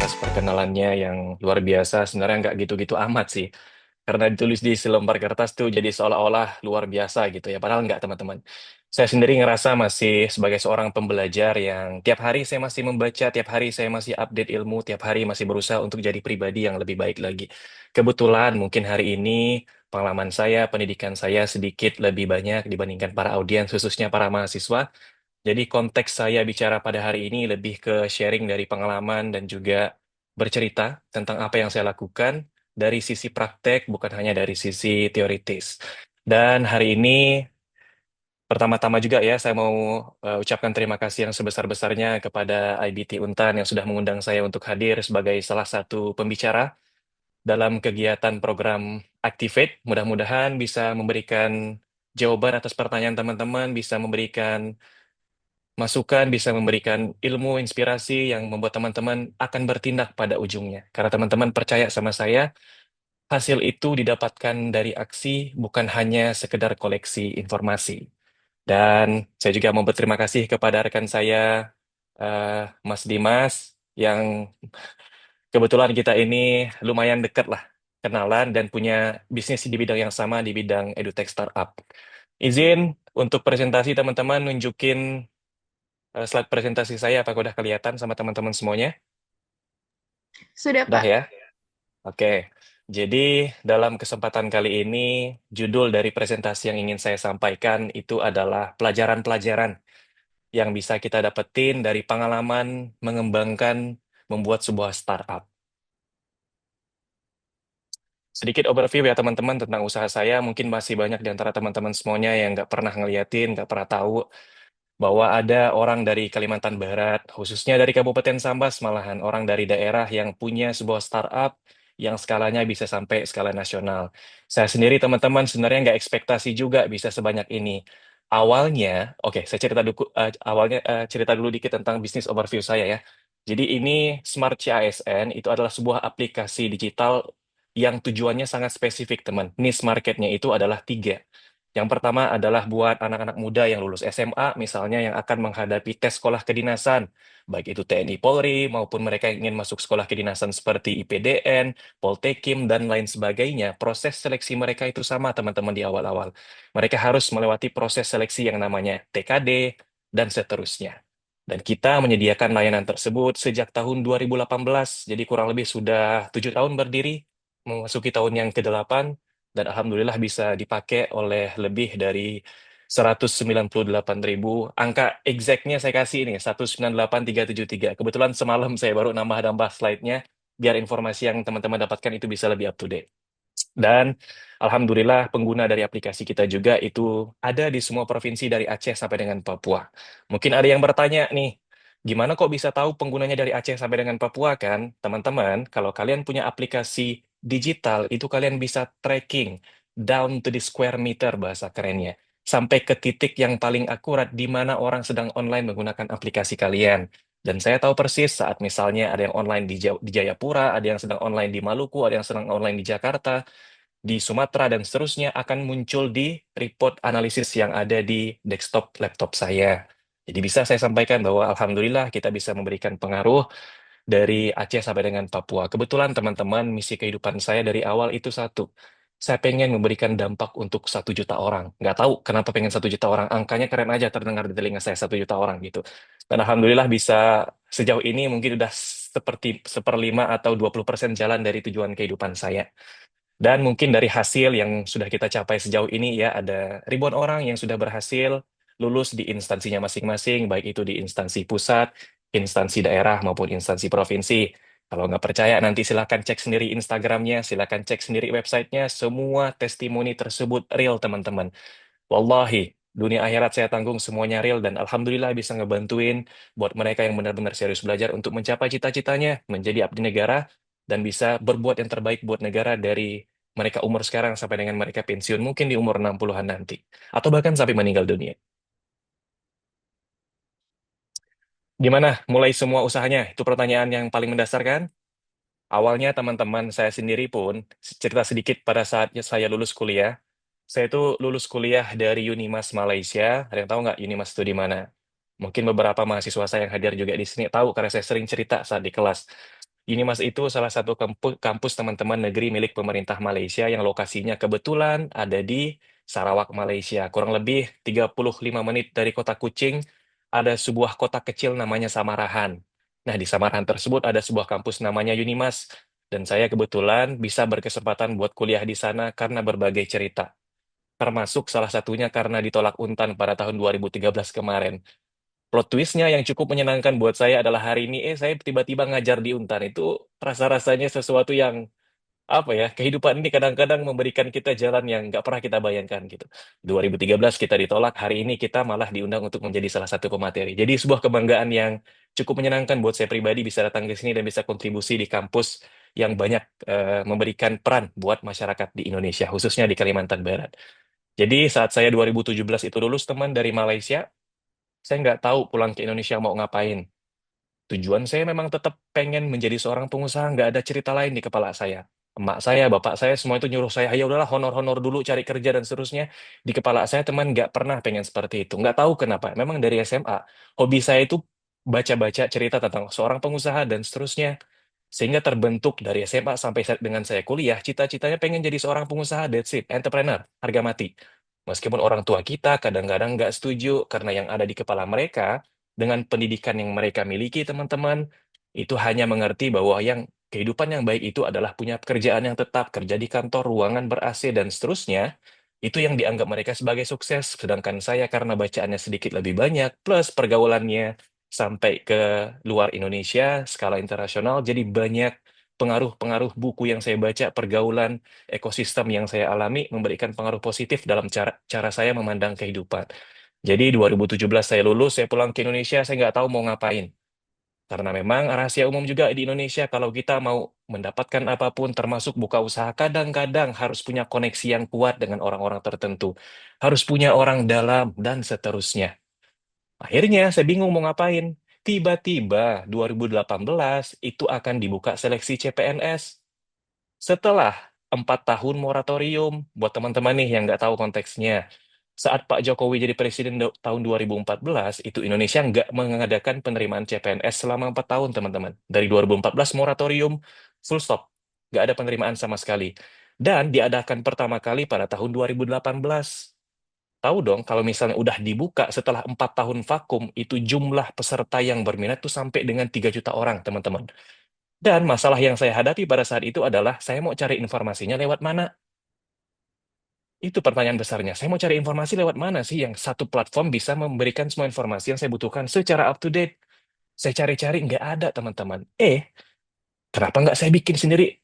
Mas perkenalannya yang luar biasa. Sebenarnya nggak gitu-gitu amat sih. Karena ditulis di selembar kertas tuh jadi seolah-olah luar biasa gitu ya. Padahal nggak teman-teman. Saya sendiri ngerasa masih sebagai seorang pembelajar yang tiap hari saya masih membaca, tiap hari saya masih update ilmu, tiap hari masih berusaha untuk jadi pribadi yang lebih baik lagi. Kebetulan mungkin hari ini pengalaman saya, pendidikan saya sedikit lebih banyak dibandingkan para audiens, khususnya para mahasiswa. Jadi konteks saya bicara pada hari ini lebih ke sharing dari pengalaman dan juga bercerita tentang apa yang saya lakukan dari sisi praktek, bukan hanya dari sisi teoritis. Dan hari ini pertama-tama juga ya saya mau ucapkan terima kasih yang sebesar-besarnya kepada IBT Untan yang sudah mengundang saya untuk hadir sebagai salah satu pembicara dalam kegiatan program Activate. Mudah-mudahan bisa memberikan jawaban atas pertanyaan teman-teman, bisa memberikan masukan, bisa memberikan ilmu, inspirasi yang membuat teman-teman akan bertindak pada ujungnya. Karena teman-teman percaya sama saya, hasil itu didapatkan dari aksi, bukan hanya sekedar koleksi informasi. Dan saya juga mau berterima kasih kepada rekan saya, Mas Dimas, yang kebetulan kita ini lumayan dekat lah, kenalan dan punya bisnis di bidang yang sama, di bidang edutech startup. Izin untuk presentasi teman-teman nunjukin slide presentasi saya, apakah udah kelihatan sama teman-teman semuanya? Sudah, Udah Kak. ya? Oke. Jadi dalam kesempatan kali ini, judul dari presentasi yang ingin saya sampaikan itu adalah pelajaran-pelajaran yang bisa kita dapetin dari pengalaman mengembangkan, membuat sebuah startup. Sedikit overview ya teman-teman tentang usaha saya. Mungkin masih banyak di antara teman-teman semuanya yang nggak pernah ngeliatin, nggak pernah tahu bahwa ada orang dari Kalimantan Barat, khususnya dari Kabupaten Sambas, malahan orang dari daerah yang punya sebuah startup yang skalanya bisa sampai skala nasional. Saya sendiri, teman-teman, sebenarnya nggak ekspektasi juga bisa sebanyak ini. Awalnya, oke, saya cerita dulu, cerita dulu dikit tentang bisnis overview saya ya. Jadi ini Smart CASN itu adalah sebuah aplikasi digital yang tujuannya sangat spesifik, teman. Niche marketnya itu adalah tiga. Yang pertama adalah buat anak-anak muda yang lulus SMA, misalnya yang akan menghadapi tes sekolah kedinasan, baik itu TNI Polri maupun mereka yang ingin masuk sekolah kedinasan seperti IPDN, Poltekim, dan lain sebagainya. Proses seleksi mereka itu sama, teman-teman, di awal-awal. Mereka harus melewati proses seleksi yang namanya TKD, dan seterusnya. Dan kita menyediakan layanan tersebut sejak tahun 2018, jadi kurang lebih sudah 7 tahun berdiri, memasuki tahun yang ke-8, dan alhamdulillah bisa dipakai oleh lebih dari 198.000. Angka exactnya saya kasih ini 198.373. Kebetulan semalam saya baru nambah-nambah slide-nya biar informasi yang teman-teman dapatkan itu bisa lebih up to date. Dan alhamdulillah pengguna dari aplikasi kita juga itu ada di semua provinsi dari Aceh sampai dengan Papua. Mungkin ada yang bertanya nih, gimana kok bisa tahu penggunanya dari Aceh sampai dengan Papua kan? Teman-teman, kalau kalian punya aplikasi digital, itu kalian bisa tracking down to the square meter bahasa kerennya. Sampai ke titik yang paling akurat di mana orang sedang online menggunakan aplikasi kalian. Dan saya tahu persis saat misalnya ada yang online di Jayapura, ada yang sedang online di Maluku, ada yang sedang online di Jakarta, di Sumatera, dan seterusnya akan muncul di report analisis yang ada di desktop laptop saya. Jadi bisa saya sampaikan bahwa alhamdulillah kita bisa memberikan pengaruh dari Aceh sampai dengan Papua. Kebetulan teman-teman, misi kehidupan saya dari awal itu satu. Saya pengen memberikan dampak untuk 1 juta orang. Nggak tahu kenapa pengen 1 juta orang. Angkanya keren aja terdengar di telinga saya 1 juta orang gitu. Dan alhamdulillah bisa sejauh ini mungkin udah seperti seperlima atau 20% jalan dari tujuan kehidupan saya. Dan mungkin dari hasil yang sudah kita capai sejauh ini ya ada ribuan orang yang sudah berhasil lulus di instansinya masing-masing, baik itu di instansi pusat, instansi daerah maupun instansi provinsi. Kalau nggak percaya nanti silakan cek sendiri Instagramnya, silakan cek sendiri websitenya. Semua testimoni tersebut real teman-teman. Wallahi, dunia akhirat saya tanggung semuanya real dan alhamdulillah bisa ngebantuin buat mereka yang benar-benar serius belajar untuk mencapai cita-citanya, menjadi abdi negara, dan bisa berbuat yang terbaik buat negara dari mereka umur sekarang sampai dengan mereka pensiun, mungkin di umur 60-an nanti. Atau bahkan sampai meninggal dunia. Gimana mulai semua usahanya? Itu pertanyaan yang paling mendasar kan? Awalnya teman-teman saya sendiri pun, cerita sedikit pada saat saya lulus kuliah, saya itu lulus kuliah dari Unimas Malaysia. Ada yang tahu nggak Unimas itu di mana? Mungkin beberapa mahasiswa saya yang hadir juga di sini tahu karena saya sering cerita saat di kelas. Unimas itu salah satu kampus teman-teman negeri milik pemerintah Malaysia yang lokasinya kebetulan ada di Sarawak, Malaysia. Kurang lebih 35 menit dari kota Kuching, ada sebuah kota kecil namanya Samarahan. Nah, di Samarahan tersebut ada sebuah kampus namanya Unimas. Dan saya kebetulan bisa berkesempatan buat kuliah di sana karena berbagai cerita. Termasuk salah satunya karena ditolak Untan pada tahun 2013 kemarin. Plot twistnya yang cukup menyenangkan buat saya adalah hari ini, saya tiba-tiba ngajar di Untan. Itu rasa-rasanya sesuatu yang, apa ya, kehidupan ini kadang-kadang memberikan kita jalan yang nggak pernah kita bayangkan gitu. 2013 kita ditolak, hari ini kita malah diundang untuk menjadi salah satu pemateri. Jadi sebuah kebanggaan yang cukup menyenangkan buat saya pribadi bisa datang ke sini dan bisa kontribusi di kampus yang banyak memberikan peran buat masyarakat di Indonesia, khususnya di Kalimantan Barat. Jadi saat saya 2017 itu lulus teman dari Malaysia, saya nggak tahu pulang ke Indonesia mau ngapain. Tujuan saya memang tetap pengen menjadi seorang pengusaha, nggak ada cerita lain di kepala saya. Emak saya, bapak saya, semua itu nyuruh saya, ya udahlah honor-honor dulu, cari kerja dan seterusnya. Di kepala saya teman nggak pernah pengen seperti itu. Nggak tahu kenapa. Memang dari SMA, hobi saya itu baca-baca cerita tentang seorang pengusaha dan seterusnya. Sehingga terbentuk dari SMA sampai dengan saya kuliah, cita-citanya pengen jadi seorang pengusaha, that's it, entrepreneur, harga mati. Meskipun orang tua kita kadang-kadang nggak setuju karena yang ada di kepala mereka dengan pendidikan yang mereka miliki, teman-teman, itu hanya mengerti bahwa yang kehidupan yang baik itu adalah punya pekerjaan yang tetap, kerja di kantor, ruangan ber-AC, dan seterusnya. Itu yang dianggap mereka sebagai sukses. Sedangkan saya karena bacaannya sedikit lebih banyak, plus pergaulannya sampai ke luar Indonesia, skala internasional, jadi banyak pengaruh-pengaruh buku yang saya baca, pergaulan, ekosistem yang saya alami memberikan pengaruh positif dalam cara cara saya memandang kehidupan. Jadi 2017 saya lulus, saya pulang ke Indonesia, saya nggak tahu mau ngapain. Karena memang rahasia umum juga di Indonesia, kalau kita mau mendapatkan apapun, termasuk buka usaha, kadang-kadang harus punya koneksi yang kuat dengan orang-orang tertentu. Harus punya orang dalam, dan seterusnya. Akhirnya saya bingung mau ngapain. Tiba-tiba 2018 itu akan dibuka seleksi CPNS. Setelah 4 tahun moratorium, buat teman-teman nih yang nggak tahu konteksnya, saat Pak Jokowi jadi presiden tahun 2014, itu Indonesia nggak mengadakan penerimaan CPNS selama 4 tahun, teman-teman. Dari 2014 moratorium, full stop. Nggak ada penerimaan sama sekali. Dan diadakan pertama kali pada tahun 2018. Tahu dong, kalau misalnya udah dibuka setelah 4 tahun vakum, itu jumlah peserta yang berminat tuh sampai dengan 3 juta orang, teman-teman. Dan masalah yang saya hadapi pada saat itu adalah, saya mau cari informasinya lewat mana? Itu pertanyaan besarnya. Saya mau cari informasi lewat mana sih yang satu platform bisa memberikan semua informasi yang saya butuhkan secara up to date? Saya cari-cari, nggak ada, teman-teman. Kenapa nggak saya bikin sendiri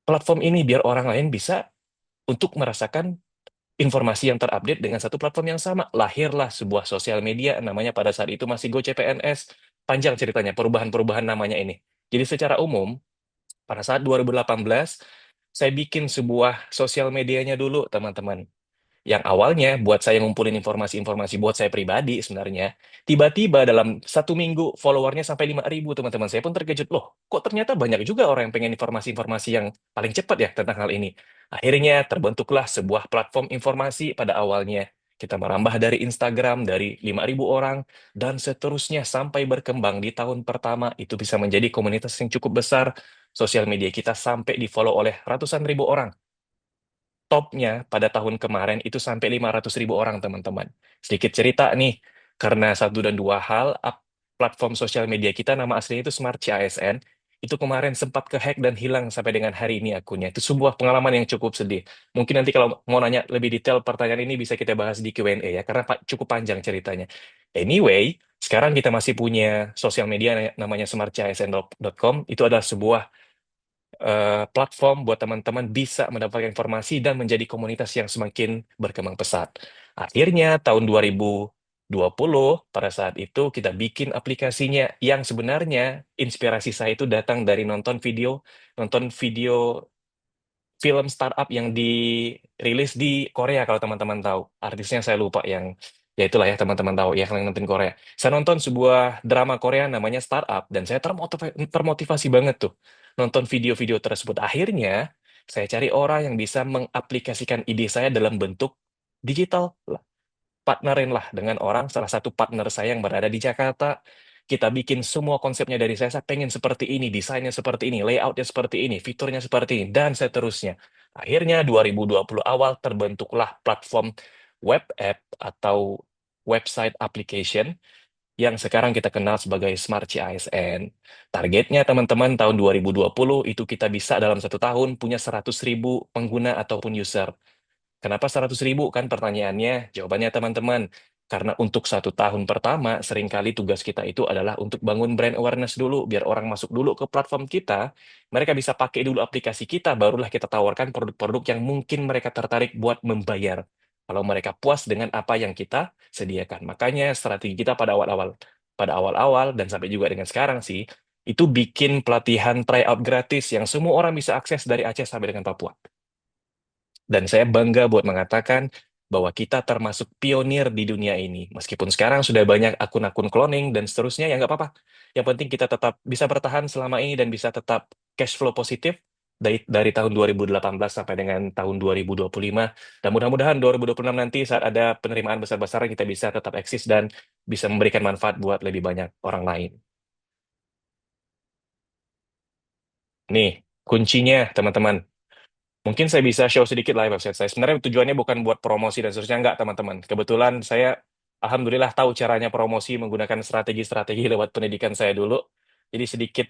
platform ini biar orang lain bisa untuk merasakan informasi yang terupdate dengan satu platform yang sama. Lahirlah sebuah sosial media, namanya pada saat itu masih GoCPNS. Panjang ceritanya, perubahan-perubahan namanya ini. Jadi secara umum, pada saat 2018, saya bikin sebuah sosial medianya dulu, teman-teman. Yang awalnya buat saya ngumpulin informasi-informasi buat saya pribadi sebenarnya. Tiba-tiba dalam 1 minggu followernya sampai 5.000, teman-teman. Saya pun terkejut, loh kok ternyata banyak juga orang yang pengen informasi-informasi yang paling cepat ya tentang hal ini. Akhirnya terbentuklah sebuah platform informasi pada awalnya. Kita merambah dari Instagram, dari 5.000 orang, dan seterusnya sampai berkembang di tahun pertama. Itu bisa menjadi komunitas yang cukup besar. Sosial media kita sampai di-follow oleh ratusan ribu orang. Topnya pada tahun kemarin itu sampai 500.000 orang, teman-teman. Sedikit cerita nih, karena satu dan dua hal, platform sosial media kita nama aslinya itu Smart CASN, itu kemarin sempat kehack dan hilang sampai dengan hari ini akunnya. Itu sebuah pengalaman yang cukup sedih. Mungkin nanti kalau mau nanya lebih detail pertanyaan ini bisa kita bahas di Q&A ya, karena cukup panjang ceritanya. Anyway, sekarang kita masih punya sosial media namanya smartcsn.com. Itu adalah sebuah platform buat teman-teman bisa mendapatkan informasi dan menjadi komunitas yang semakin berkembang pesat. Akhirnya tahun 2020 pada saat itu kita bikin aplikasinya yang sebenarnya inspirasi saya itu datang dari nonton video film startup yang dirilis di Korea kalau teman-teman tahu. Artisnya saya lupa yang ya itulah ya teman-teman tahu ya yang nonton Korea. Saya nonton sebuah drama Korea namanya Startup dan saya termotivasi banget tuh nonton video-video tersebut. Akhirnya saya cari orang yang bisa mengaplikasikan ide saya dalam bentuk digital. Partnerin lah dengan orang, salah satu partner saya yang berada di Jakarta. kita bikin semua konsepnya dari saya pengen seperti ini, desainnya seperti ini, layoutnya seperti ini, fiturnya seperti ini, dan seterusnya. Akhirnya 2020 awal terbentuklah platform web app atau website application yang sekarang kita kenal sebagai Smart CISN. Targetnya teman-teman tahun 2020 itu kita bisa dalam 1 tahun punya 100.000 pengguna ataupun user. Kenapa 100.000 kan pertanyaannya? Jawabannya teman-teman, karena untuk 1 tahun pertama seringkali tugas kita itu adalah untuk bangun brand awareness dulu, biar orang masuk dulu ke platform kita, mereka bisa pakai dulu aplikasi kita, barulah kita tawarkan produk-produk yang mungkin mereka tertarik buat membayar. Kalau mereka puas dengan apa yang kita sediakan. Makanya strategi kita pada awal-awal dan sampai juga dengan sekarang sih, itu bikin pelatihan tryout gratis yang semua orang bisa akses dari Aceh sampai dengan Papua. Dan saya bangga buat mengatakan bahwa kita termasuk pionir di dunia ini. Meskipun sekarang sudah banyak akun-akun cloning dan seterusnya, ya nggak apa-apa. Yang penting kita tetap bisa bertahan selama ini dan bisa tetap cash flow positif dari tahun 2018 sampai dengan tahun 2025. Dan mudah-mudahan 2026 nanti saat ada penerimaan besar-besaran kita bisa tetap eksis dan bisa memberikan manfaat buat lebih banyak orang lain. Nih, kuncinya teman-teman. Mungkin saya bisa show sedikit lah website saya. Sebenarnya tujuannya bukan buat promosi dan seterusnya, enggak teman-teman. Kebetulan saya, alhamdulillah tahu caranya promosi menggunakan strategi-strategi lewat pendidikan saya dulu. Jadi sedikit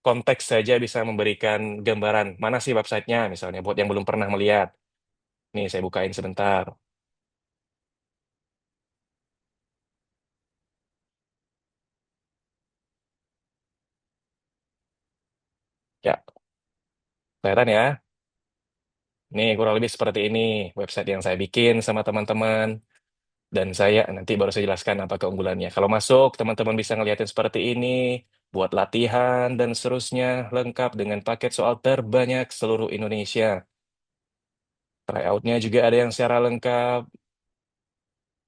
konteks saja bisa memberikan gambaran mana sih websitenya misalnya buat yang belum pernah melihat. Nih saya bukain sebentar. Ya, kelihatan ya. Nih kurang lebih seperti ini website yang saya bikin sama teman-teman. Dan saya nanti baru saya jelaskan apa keunggulannya. Kalau masuk, teman-teman bisa ngeliatin seperti ini, buat latihan dan seterusnya, lengkap dengan paket soal terbanyak seluruh Indonesia. Tryout-nya juga ada yang secara lengkap,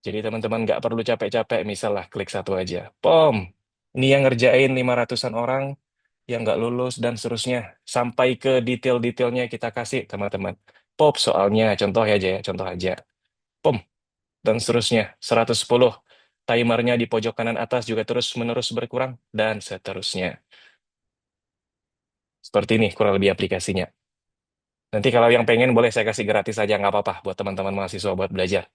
jadi teman-teman nggak perlu capek-capek, misalnya klik satu aja. POM, ini yang ngerjain 500-an orang yang nggak lulus dan seterusnya. Sampai ke detail-detailnya kita kasih, teman-teman. POP soalnya, contoh aja ya, contoh aja. POM, dan seterusnya. 110 timernya di pojok kanan atas juga terus-menerus berkurang, dan seterusnya. Seperti ini kurang lebih aplikasinya. Nanti kalau yang pengen boleh saya kasih gratis aja, nggak apa-apa buat teman-teman mahasiswa buat belajar.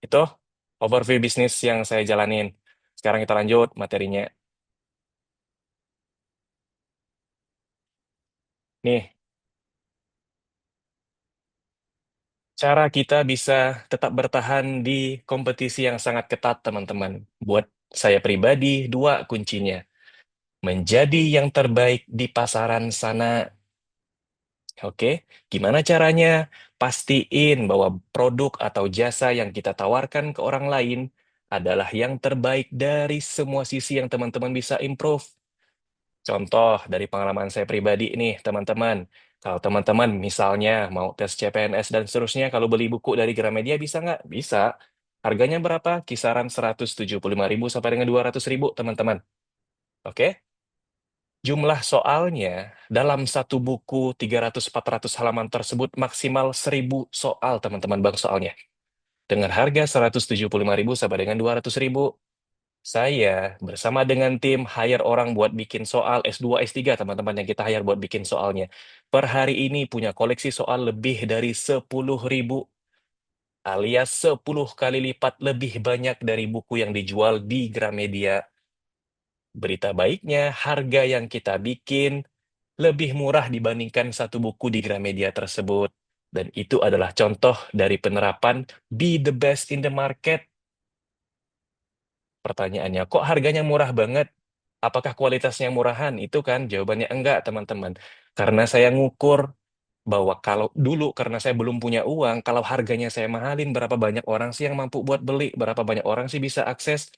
Itu overview bisnis yang saya jalanin. Sekarang kita lanjut materinya. Nih, cara kita bisa tetap bertahan di kompetisi yang sangat ketat, teman-teman. Buat saya pribadi, dua kuncinya. Menjadi yang terbaik di pasaran sana. Oke, gimana caranya? Pastiin bahwa produk atau jasa yang kita tawarkan ke orang lain adalah yang terbaik dari semua sisi yang teman-teman bisa improve. Contoh dari pengalaman saya pribadi nih, teman-teman. Kalau teman-teman misalnya mau tes CPNS dan seterusnya, kalau beli buku dari Gramedia bisa nggak? Bisa. Harganya berapa? Kisaran 175.000 sampai dengan 200.000, teman-teman. Oke? Jumlah soalnya dalam satu buku 300-400 halaman tersebut maksimal 1.000 soal, teman-teman, bang soalnya. Dengan harga 175.000 sampai dengan 200.000, saya bersama dengan tim hire orang buat bikin soal S2, S3, teman-teman yang kita hire buat bikin soalnya. Per hari ini punya koleksi soal lebih dari 10.000 alias 10 kali lipat lebih banyak dari buku yang dijual di Gramedia. Berita baiknya, harga yang kita bikin lebih murah dibandingkan satu buku di Gramedia tersebut. Dan itu adalah contoh dari penerapan be the best in the market. Pertanyaannya, kok harganya murah banget? Apakah kualitasnya murahan? Itu kan jawabannya enggak, teman-teman. Karena saya ngukur bahwa kalau dulu karena saya belum punya uang, kalau harganya saya mahalin, berapa banyak orang sih yang mampu buat beli, berapa banyak orang sih bisa akses.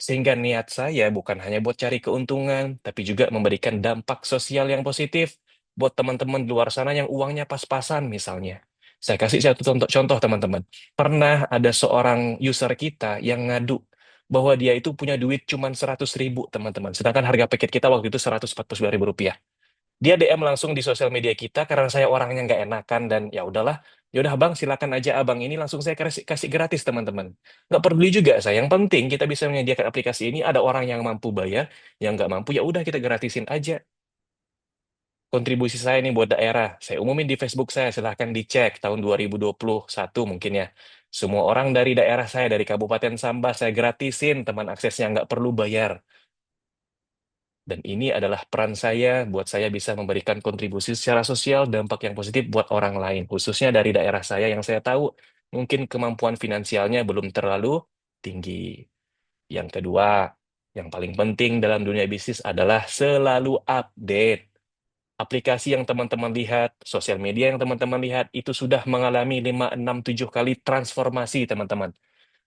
Sehingga niat saya bukan hanya buat cari keuntungan, tapi juga memberikan dampak sosial yang positif buat teman-teman di luar sana yang uangnya pas-pasan misalnya. Saya kasih satu contoh, teman-teman. Pernah ada seorang user kita yang ngadu bahwa dia itu punya duit cuma 100.000, teman-teman. Sedangkan harga paket kita waktu itu 149.000 rupiah. Dia DM langsung di sosial media kita karena saya orangnya nggak enakan dan ya udahlah, ya udah bang silakan aja abang ini langsung saya kasih gratis teman-teman. Nggak peduli juga saya. Yang penting kita bisa menyediakan aplikasi ini ada orang yang mampu bayar, yang nggak mampu ya udah kita gratisin aja. Kontribusi saya nih buat daerah. Saya umumin di Facebook saya, silahkan dicek tahun 2021 mungkin ya. Semua orang dari daerah saya, dari Kabupaten Sambas, saya gratisin teman aksesnya nggak perlu bayar. Dan ini adalah peran saya buat saya bisa memberikan kontribusi secara sosial, dampak yang positif buat orang lain, khususnya dari daerah saya yang saya tahu mungkin kemampuan finansialnya belum terlalu tinggi. Yang kedua, yang paling penting dalam dunia bisnis adalah selalu update. Aplikasi yang teman-teman lihat, sosial media yang teman-teman lihat, itu sudah mengalami 5, 6, 7 kali transformasi, teman-teman.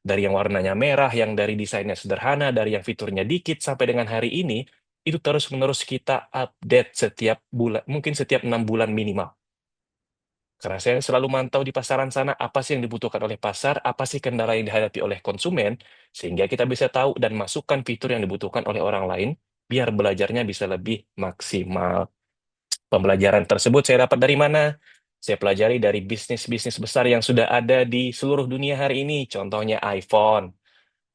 Dari yang warnanya merah, yang dari desainnya sederhana, dari yang fiturnya dikit, sampai dengan hari ini, itu terus-menerus kita update setiap bulan, mungkin setiap 6 bulan minimal. Karena saya selalu mantau di pasaran sana, apa sih yang dibutuhkan oleh pasar, apa sih kendala yang dihadapi oleh konsumen, sehingga kita bisa tahu dan masukkan fitur yang dibutuhkan oleh orang lain, biar belajarnya bisa lebih maksimal. Pembelajaran tersebut saya dapat dari mana? Saya pelajari dari bisnis-bisnis besar yang sudah ada di seluruh dunia hari ini. Contohnya iPhone.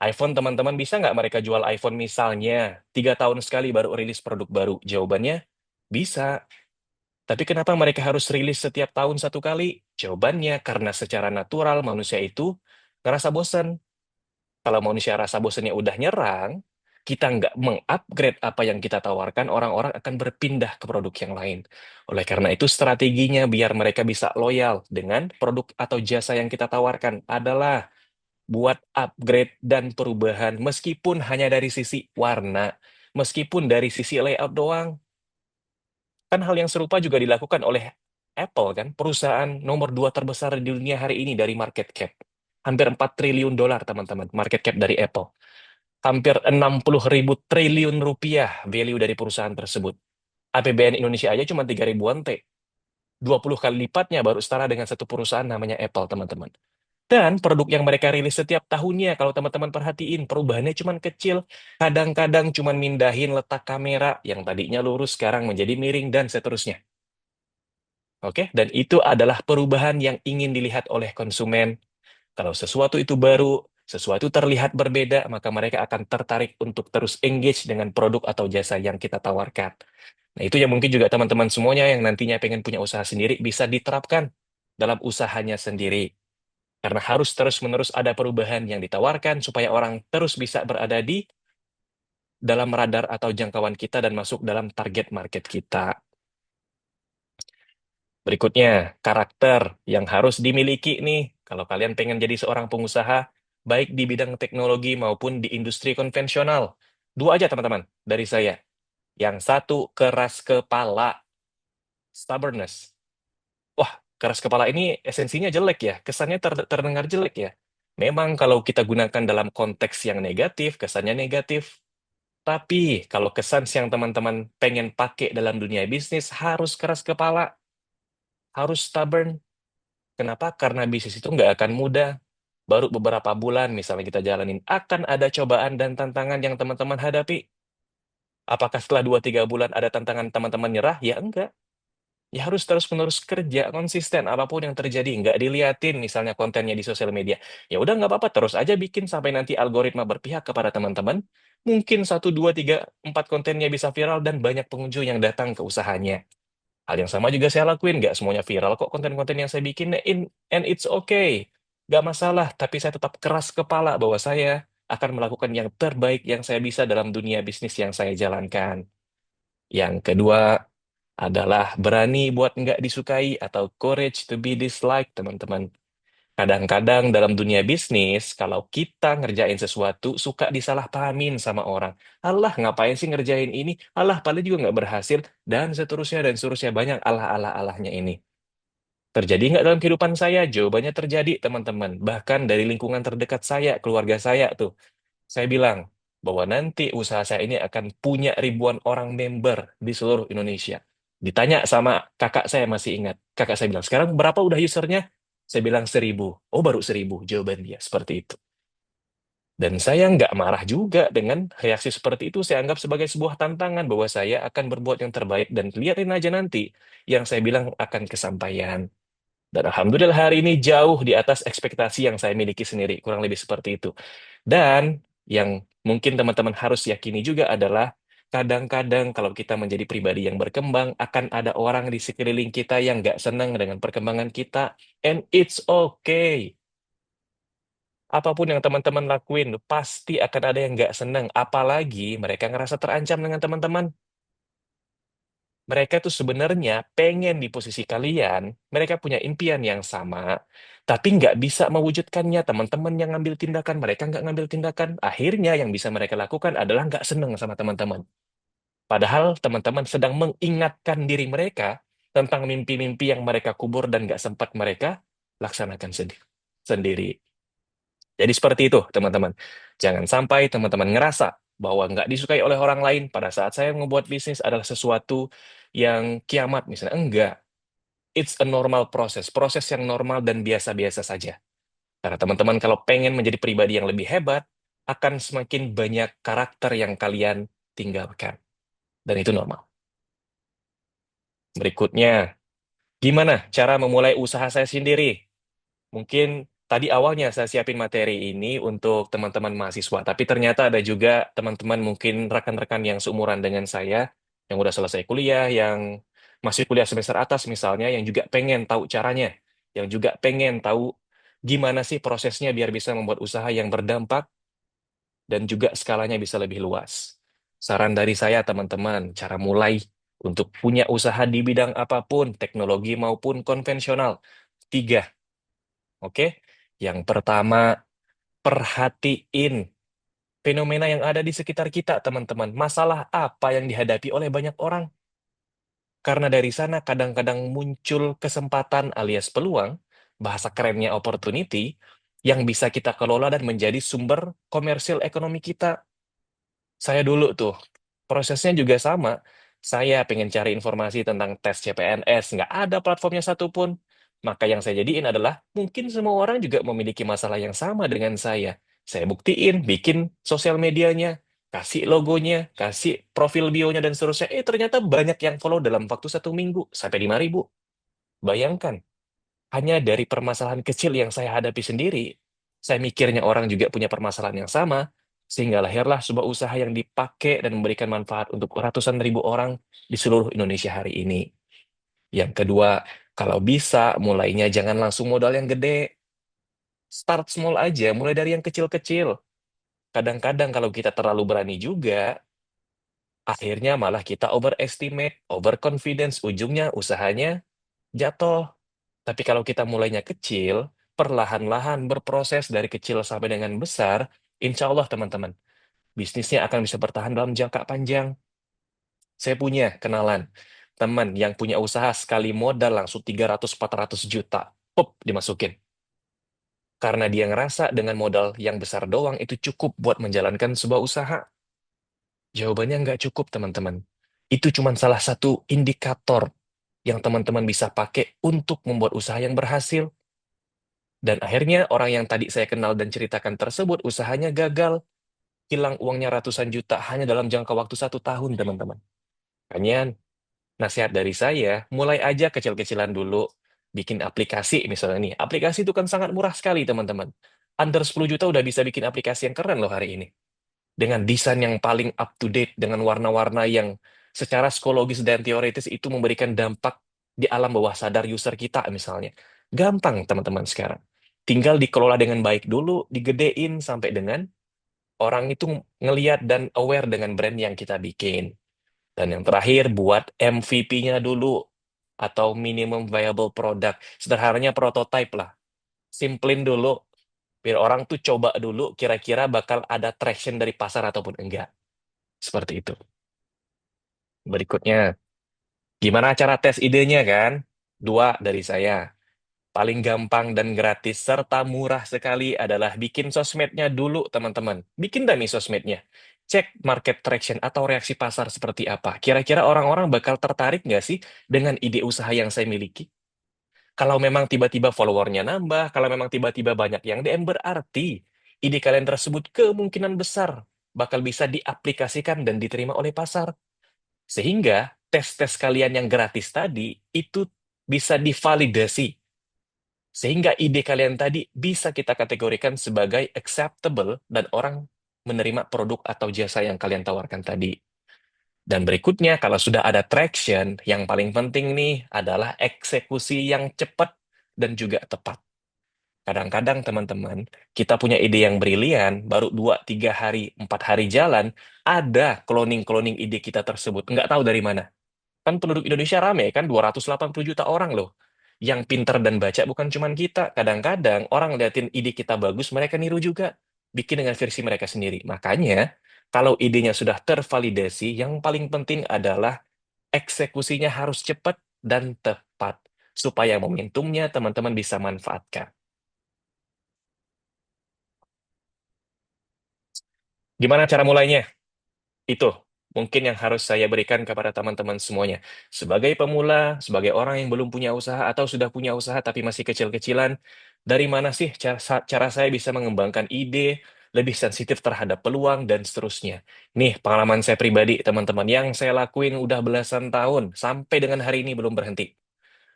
iPhone teman-teman bisa nggak mereka jual iPhone misalnya 3 tahun sekali baru rilis produk baru? Jawabannya bisa. Tapi kenapa mereka harus rilis setiap tahun satu kali? Jawabannya karena secara natural manusia itu ngerasa bosan. Kalau manusia rasa bosannya udah nyerang, kita nggak mengupgrade apa yang kita tawarkan, orang-orang akan berpindah ke produk yang lain. Oleh karena itu, strateginya biar mereka bisa loyal dengan produk atau jasa yang kita tawarkan adalah buat upgrade dan perubahan, meskipun hanya dari sisi warna, meskipun dari sisi layout doang. Kan hal yang serupa juga dilakukan oleh Apple kan, perusahaan nomor 2 terbesar di dunia hari ini dari market cap. Hampir 4 triliun dolar, teman-teman, market cap dari Apple. Hampir 60.000 triliun rupiah value dari perusahaan tersebut. APBN Indonesia aja cuma 3 ribuan T. 20 kali lipatnya baru setara dengan satu perusahaan namanya Apple, teman-teman. Dan produk yang mereka rilis setiap tahunnya, kalau teman-teman perhatiin, perubahannya cuma kecil. Kadang-kadang cuma mindahin letak kamera yang tadinya lurus sekarang menjadi miring dan seterusnya. Oke, dan itu adalah perubahan yang ingin dilihat oleh konsumen. Kalau sesuatu itu baru, sesuatu terlihat berbeda, maka mereka akan tertarik untuk terus engage dengan produk atau jasa yang kita tawarkan. Nah, itu yang mungkin juga teman-teman semuanya yang nantinya pengen punya usaha sendiri bisa diterapkan dalam usahanya sendiri. Karena harus terus-menerus ada perubahan yang ditawarkan supaya orang terus bisa berada di dalam radar atau jangkauan kita dan masuk dalam target market kita. Berikutnya, karakter yang harus dimiliki nih kalau kalian pengen jadi seorang pengusaha, baik di bidang teknologi maupun di industri konvensional. Dua aja teman-teman dari saya. Yang satu, keras kepala, stubbornness. Wah, keras kepala ini esensinya jelek ya, kesannya terdengar jelek ya. Memang kalau kita gunakan dalam konteks yang negatif, kesannya negatif. Tapi kalau kesan yang teman-teman pengen pakai dalam dunia bisnis harus keras kepala, harus stubborn. Kenapa? Karena bisnis itu nggak akan mudah. Baru beberapa bulan misalnya kita jalanin, akan ada cobaan dan tantangan yang teman-teman hadapi. Apakah setelah 2-3 bulan ada tantangan teman-teman nyerah? Ya enggak. Ya harus terus-menerus kerja, konsisten, apapun yang terjadi. Nggak diliatin misalnya kontennya di sosial media. Ya udah nggak apa-apa, terus aja bikin sampai nanti algoritma berpihak kepada teman-teman. Mungkin 1, 2, 3, 4 kontennya bisa viral dan banyak pengunjung yang datang ke usahanya. Hal yang sama juga saya lakuin, nggak semuanya viral kok konten-konten yang saya bikin, and it's okay. Nggak masalah, tapi saya tetap keras kepala bahwa saya akan melakukan yang terbaik yang saya bisa dalam dunia bisnis yang saya jalankan. Yang kedua adalah berani buat nggak disukai atau courage to be disliked, teman-teman. Kadang-kadang dalam dunia bisnis, kalau kita ngerjain sesuatu, suka disalahpahamin sama orang. Allah, ngapain sih ngerjain ini? Allah, paling juga nggak berhasil. Dan seterusnya banyak Allah-Allah-Allahnya ini. Terjadi nggak dalam kehidupan saya? Jawabannya terjadi, teman-teman. Bahkan dari lingkungan terdekat saya, keluarga saya tuh. Saya bilang bahwa nanti usaha saya ini akan punya ribuan orang member di seluruh Indonesia. Ditanya sama kakak saya masih ingat. Kakak saya bilang, sekarang berapa udah usernya? Saya bilang 1.000. Oh, baru 1.000. Jawaban dia seperti itu. Dan saya nggak marah juga dengan reaksi seperti itu. Saya anggap sebagai sebuah tantangan bahwa saya akan berbuat yang terbaik dan lihatin aja nanti yang saya bilang akan kesampaian. Dan alhamdulillah hari ini jauh di atas ekspektasi yang saya miliki sendiri, kurang lebih seperti itu. Dan yang mungkin teman-teman harus yakini juga adalah kadang-kadang kalau kita menjadi pribadi yang berkembang, akan ada orang di sekeliling kita yang nggak senang dengan perkembangan kita, and it's okay. Apapun yang teman-teman lakuin, pasti akan ada yang nggak senang. Apalagi mereka ngerasa terancam dengan teman-teman. Mereka tuh sebenarnya pengen di posisi kalian, mereka punya impian yang sama, tapi nggak bisa mewujudkannya. Teman-teman yang ngambil tindakan, mereka nggak ngambil tindakan. Akhirnya yang bisa mereka lakukan adalah nggak seneng sama teman-teman. Padahal teman-teman sedang mengingatkan diri mereka tentang mimpi-mimpi yang mereka kubur dan nggak sempat mereka laksanakan sendiri. Jadi seperti itu, teman-teman. Jangan sampai teman-teman ngerasa bahwa nggak disukai oleh orang lain pada saat saya membuat bisnis adalah sesuatu yang kiamat, misalnya. Enggak. It's a normal proses. Proses yang normal dan biasa-biasa saja. Karena teman-teman kalau pengen menjadi pribadi yang lebih hebat, akan semakin banyak karakter yang kalian tinggalkan. Dan itu normal. Berikutnya, gimana cara memulai usaha saya sendiri? Mungkin tadi awalnya saya siapin materi ini untuk teman-teman mahasiswa, tapi ternyata ada juga teman-teman mungkin rekan-rekan yang seumuran dengan saya, yang udah selesai kuliah, yang masih kuliah semester atas misalnya, yang juga pengen tahu caranya, yang juga pengen tahu gimana sih prosesnya biar bisa membuat usaha yang berdampak dan juga skalanya bisa lebih luas. Saran dari saya, teman-teman, cara mulai untuk punya usaha di bidang apapun, teknologi maupun konvensional. Tiga, oke? Yang pertama, perhatiin fenomena yang ada di sekitar kita, teman-teman. Masalah apa yang dihadapi oleh banyak orang. Karena dari sana kadang-kadang muncul kesempatan alias peluang, bahasa kerennya opportunity, yang bisa kita kelola dan menjadi sumber komersil ekonomi kita. Saya dulu tuh, prosesnya juga sama. Saya pengen cari informasi tentang tes CPNS, nggak ada platformnya satupun. Maka yang saya jadiin adalah, mungkin semua orang juga memiliki masalah yang sama dengan saya. Saya buktiin, bikin sosial medianya, kasih logonya, kasih profil bionya, dan seterusnya. Ternyata banyak yang follow dalam waktu 1 minggu, sampai 5.000. Bayangkan, hanya dari permasalahan kecil yang saya hadapi sendiri, saya mikirnya orang juga punya permasalahan yang sama, sehingga lahirlah sebuah usaha yang dipakai dan memberikan manfaat untuk ratusan ribu orang di seluruh Indonesia hari ini. Yang kedua, kalau bisa, mulainya jangan langsung modal yang gede. Start small aja, mulai dari yang kecil-kecil. Kadang-kadang kalau kita terlalu berani juga, akhirnya malah kita overestimate, overconfidence, ujungnya usahanya jatuh. Tapi kalau kita mulainya kecil, perlahan-lahan berproses dari kecil sampai dengan besar, insya Allah teman-teman, bisnisnya akan bisa bertahan dalam jangka panjang. Saya punya kenalan, teman yang punya usaha sekali modal langsung 300-400 juta. Pop, dimasukin. Karena dia ngerasa dengan modal yang besar doang itu cukup buat menjalankan sebuah usaha. Jawabannya nggak cukup, teman-teman. Itu cuma salah satu indikator yang teman-teman bisa pakai untuk membuat usaha yang berhasil. Dan akhirnya orang yang tadi saya kenal dan ceritakan tersebut usahanya gagal, hilang uangnya ratusan juta hanya dalam jangka waktu 1 tahun, teman-teman. Makanya nasihat dari saya, mulai aja kecil-kecilan dulu. Bikin aplikasi misalnya nih. Aplikasi itu kan sangat murah sekali, teman-teman. Under 10 juta udah bisa bikin aplikasi yang keren loh hari ini. Dengan desain yang paling up to date, dengan warna-warna yang secara psikologis dan teoritis itu memberikan dampak di alam bawah sadar user kita misalnya. Gampang teman-teman sekarang. Tinggal dikelola dengan baik dulu, digedein sampai dengan orang itu ngeliat dan aware dengan brand yang kita bikin. Dan yang terakhir, buat MVP-nya dulu atau minimum viable product. Sederhananya prototype lah. Simplin dulu, biar orang tuh coba dulu kira-kira bakal ada traction dari pasar ataupun enggak. Seperti itu. Berikutnya, gimana cara tes idenya kan? Dua dari saya. Paling gampang dan gratis serta murah sekali adalah bikin sosmednya dulu, teman-teman. Bikin dah nih sosmednya. Cek market traction atau reaksi pasar seperti apa. Kira-kira orang-orang bakal tertarik nggak sih dengan ide usaha yang saya miliki? Kalau memang tiba-tiba followernya nambah, kalau memang tiba-tiba banyak yang DM, berarti ide kalian tersebut kemungkinan besar bakal bisa diaplikasikan dan diterima oleh pasar. Sehingga tes-tes kalian yang gratis tadi itu bisa divalidasi. Sehingga ide kalian tadi bisa kita kategorikan sebagai acceptable dan orang menerima produk atau jasa yang kalian tawarkan tadi. Dan berikutnya, kalau sudah ada traction, yang paling penting nih adalah eksekusi yang cepat dan juga tepat. Kadang-kadang teman-teman, kita punya ide yang brilian, baru 2, 3 hari, 4 hari jalan, ada cloning-cloning ide kita tersebut. Nggak tahu dari mana. Kan penduduk Indonesia rame kan, 280 juta orang loh. Yang pinter dan baca bukan cuman kita. Kadang-kadang orang liatin ide kita bagus, mereka niru juga. Bikin dengan versi mereka sendiri. Makanya, kalau idenya sudah tervalidasi, yang paling penting adalah eksekusinya harus cepat dan tepat. Supaya momentumnya teman-teman bisa manfaatkan. Gimana cara mulainya? Itu mungkin yang harus saya berikan kepada teman-teman semuanya. Sebagai pemula, sebagai orang yang belum punya usaha atau sudah punya usaha tapi masih kecil-kecilan, dari mana sih cara saya bisa mengembangkan ide, lebih sensitif terhadap peluang, dan seterusnya. Nih, pengalaman saya pribadi, teman-teman, yang saya lakuin udah belasan tahun, sampai dengan hari ini belum berhenti.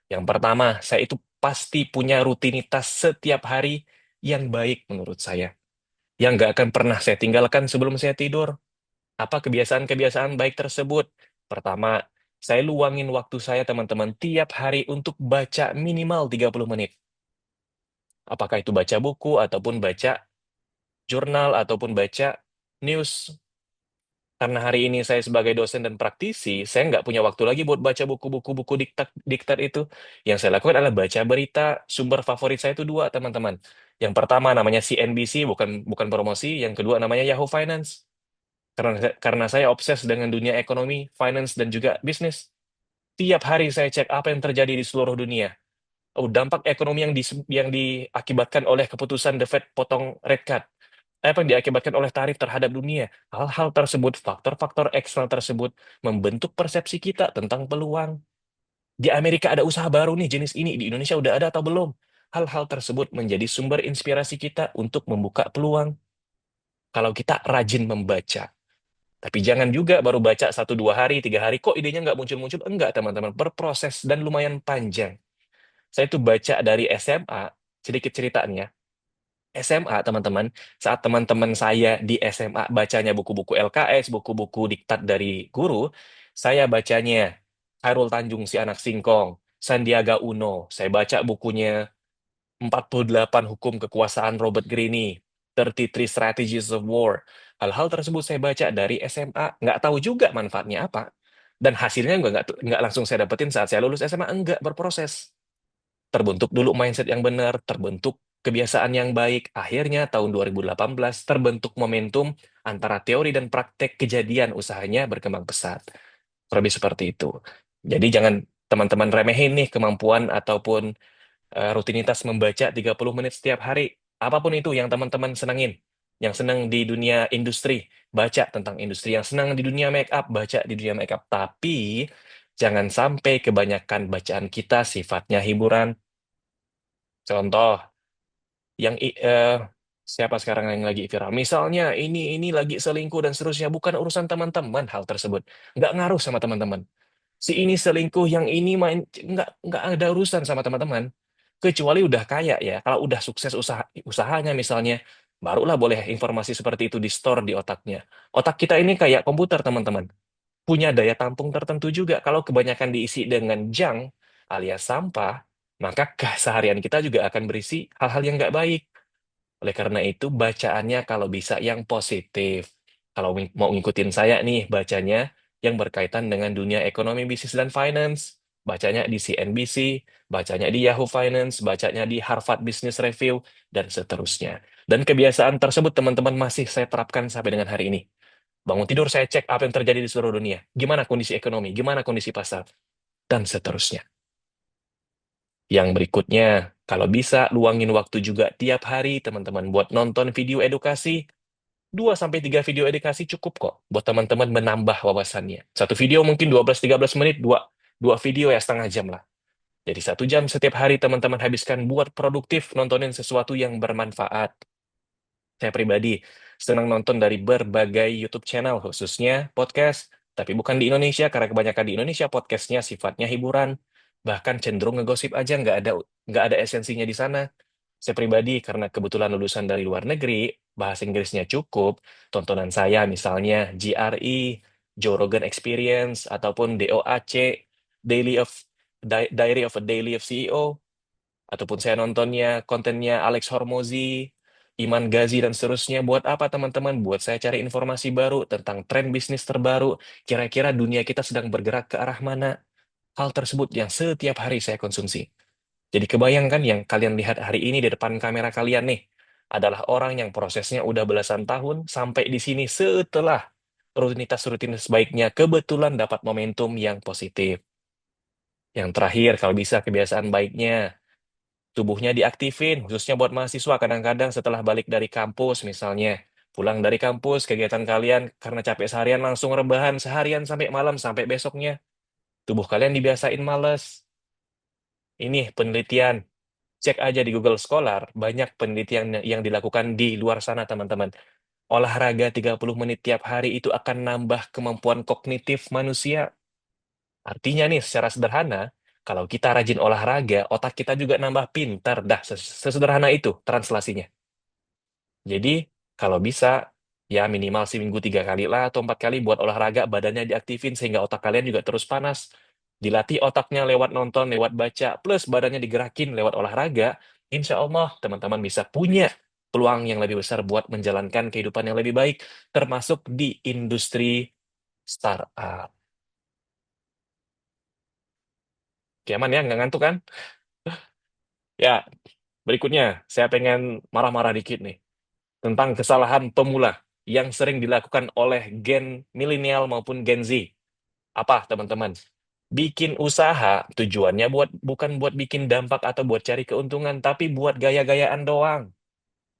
Yang pertama, saya itu pasti punya rutinitas setiap hari yang baik menurut saya. Yang nggak akan pernah saya tinggalkan sebelum saya tidur. Apa kebiasaan-kebiasaan baik tersebut? Pertama, saya luangin waktu saya teman-teman tiap hari untuk baca minimal 30 menit. Apakah itu baca buku, ataupun baca jurnal, ataupun baca news. Karena hari ini saya sebagai dosen dan praktisi, saya nggak punya waktu lagi buat baca buku-buku diktat itu. Yang saya lakukan adalah baca berita. Sumber favorit saya itu dua, teman-teman. Yang pertama namanya CNBC, bukan bukan promosi. Yang kedua namanya Yahoo Finance. Karena saya obses dengan dunia ekonomi, finance, dan juga bisnis. Tiap hari saya cek apa yang terjadi di seluruh dunia. Oh, dampak ekonomi yang diakibatkan oleh keputusan The Fed potong rate cut. Apa yang diakibatkan oleh tarif terhadap dunia. Hal-hal tersebut, faktor-faktor eksternal tersebut, membentuk persepsi kita tentang peluang. Di Amerika ada usaha baru nih jenis ini, di Indonesia udah ada atau belum? Hal-hal tersebut menjadi sumber inspirasi kita untuk membuka peluang. Kalau kita rajin membaca. Tapi jangan juga baru baca 1, 2 hari, 3 hari, kok idenya nggak muncul-muncul. Enggak, teman-teman. Berproses dan lumayan panjang. Saya tuh baca dari SMA, sedikit ceritanya. SMA, teman-teman, saat teman-teman saya di SMA bacanya buku-buku LKS, buku-buku diktat dari guru, saya bacanya Khairul Tanjung, Si Anak Singkong, Sandiaga Uno. Saya baca bukunya 48 Hukum Kekuasaan Robert Greene, 33 Strategies of War. Hal-hal tersebut saya baca dari SMA, nggak tahu juga manfaatnya apa. Dan hasilnya nggak langsung saya dapetin saat saya lulus SMA, enggak, berproses. Terbentuk dulu mindset yang benar, terbentuk kebiasaan yang baik. Akhirnya tahun 2018 terbentuk momentum antara teori dan praktek, kejadian usahanya berkembang pesat. Lebih seperti itu. Jadi jangan teman-teman remehin nih kemampuan ataupun rutinitas membaca 30 menit setiap hari. Apapun itu yang teman-teman senangin. Yang senang di dunia industri, baca tentang industri. Yang senang di dunia make up, baca di dunia make up. Tapi jangan sampai kebanyakan bacaan kita sifatnya hiburan. Contoh, yang siapa sekarang yang lagi viral? Misalnya ini lagi selingkuh dan seterusnya. Bukan urusan teman-teman hal tersebut. Nggak ngaruh sama teman-teman. Si ini selingkuh, yang ini main, nggak ada urusan sama teman-teman. Kecuali udah kaya ya, kalau udah sukses usahanya misalnya, barulah boleh informasi seperti itu di store di otaknya. Otak kita ini kayak komputer, teman-teman. Punya daya tampung tertentu juga. Kalau kebanyakan diisi dengan junk alias sampah, maka keseharian kita juga akan berisi hal-hal yang nggak baik. Oleh karena itu, bacaannya kalau bisa yang positif. Kalau mau ngikutin saya nih, bacanya yang berkaitan dengan dunia ekonomi, bisnis, dan finance. Bacanya di CNBC, bacanya di Yahoo Finance, bacanya di Harvard Business Review, dan seterusnya. Dan kebiasaan tersebut teman-teman masih saya terapkan sampai dengan hari ini. Bangun tidur saya cek apa yang terjadi di seluruh dunia. Gimana kondisi ekonomi, gimana kondisi pasar, dan seterusnya. Yang berikutnya, kalau bisa luangin waktu juga tiap hari teman-teman buat nonton video edukasi. 2 sampai 3 video edukasi cukup kok buat teman-teman menambah wawasannya. Satu video mungkin 12-13 menit, dua video ya setengah jam lah. Jadi 1 jam setiap hari teman-teman habiskan buat produktif nontonin sesuatu yang bermanfaat. Saya pribadi senang nonton dari berbagai YouTube channel, khususnya podcast. Tapi bukan di Indonesia, karena kebanyakan di Indonesia podcastnya sifatnya hiburan. Bahkan cenderung ngegosip aja, nggak ada esensinya di sana. Saya pribadi, karena kebetulan lulusan dari luar negeri, bahasa Inggrisnya cukup, tontonan saya misalnya GRE, Joe Rogan Experience, ataupun DOAC, Daily of Diary of a Daily of CEO, ataupun saya nontonnya kontennya Alex Hormozi, Iman Ghazi, dan seterusnya. Buat apa teman-teman? Buat saya cari informasi baru tentang tren bisnis terbaru. Kira-kira dunia kita sedang bergerak ke arah mana? Hal tersebut yang setiap hari saya konsumsi. Jadi kebayangkan yang kalian lihat hari ini di depan kamera kalian nih, adalah orang yang prosesnya udah belasan tahun sampai di sini setelah rutinitas-rutinitas baiknya kebetulan dapat momentum yang positif. Yang terakhir, kalau bisa kebiasaan baiknya, tubuhnya diaktifin, khususnya buat mahasiswa kadang-kadang setelah balik dari kampus misalnya. Pulang dari kampus, kegiatan kalian karena capek seharian langsung rebahan seharian sampai malam sampai besoknya. Tubuh kalian dibiasain males. Ini penelitian. Cek aja di Google Scholar, banyak penelitian yang dilakukan di luar sana, teman-teman. Olahraga 30 menit tiap hari itu akan nambah kemampuan kognitif manusia. Artinya nih, secara sederhana, kalau kita rajin olahraga, otak kita juga nambah pintar. Dah, sesederhana itu translasinya. Jadi, kalau bisa, ya minimal seminggu 3 kali lah atau 4 kali buat olahraga, badannya diaktifin sehingga otak kalian juga terus panas. Dilatih otaknya lewat nonton, lewat baca, plus badannya digerakin lewat olahraga, insya Allah teman-teman bisa punya peluang yang lebih besar buat menjalankan kehidupan yang lebih baik, termasuk di industri startup. Kiaman ya, nggak ngantuk kan? Ya, berikutnya saya pengen marah-marah dikit nih tentang kesalahan pemula yang sering dilakukan oleh Gen milenial maupun Gen Z. Apa, teman-teman? Bikin usaha tujuannya bukan buat bikin dampak atau buat cari keuntungan, tapi buat gaya-gayaan doang.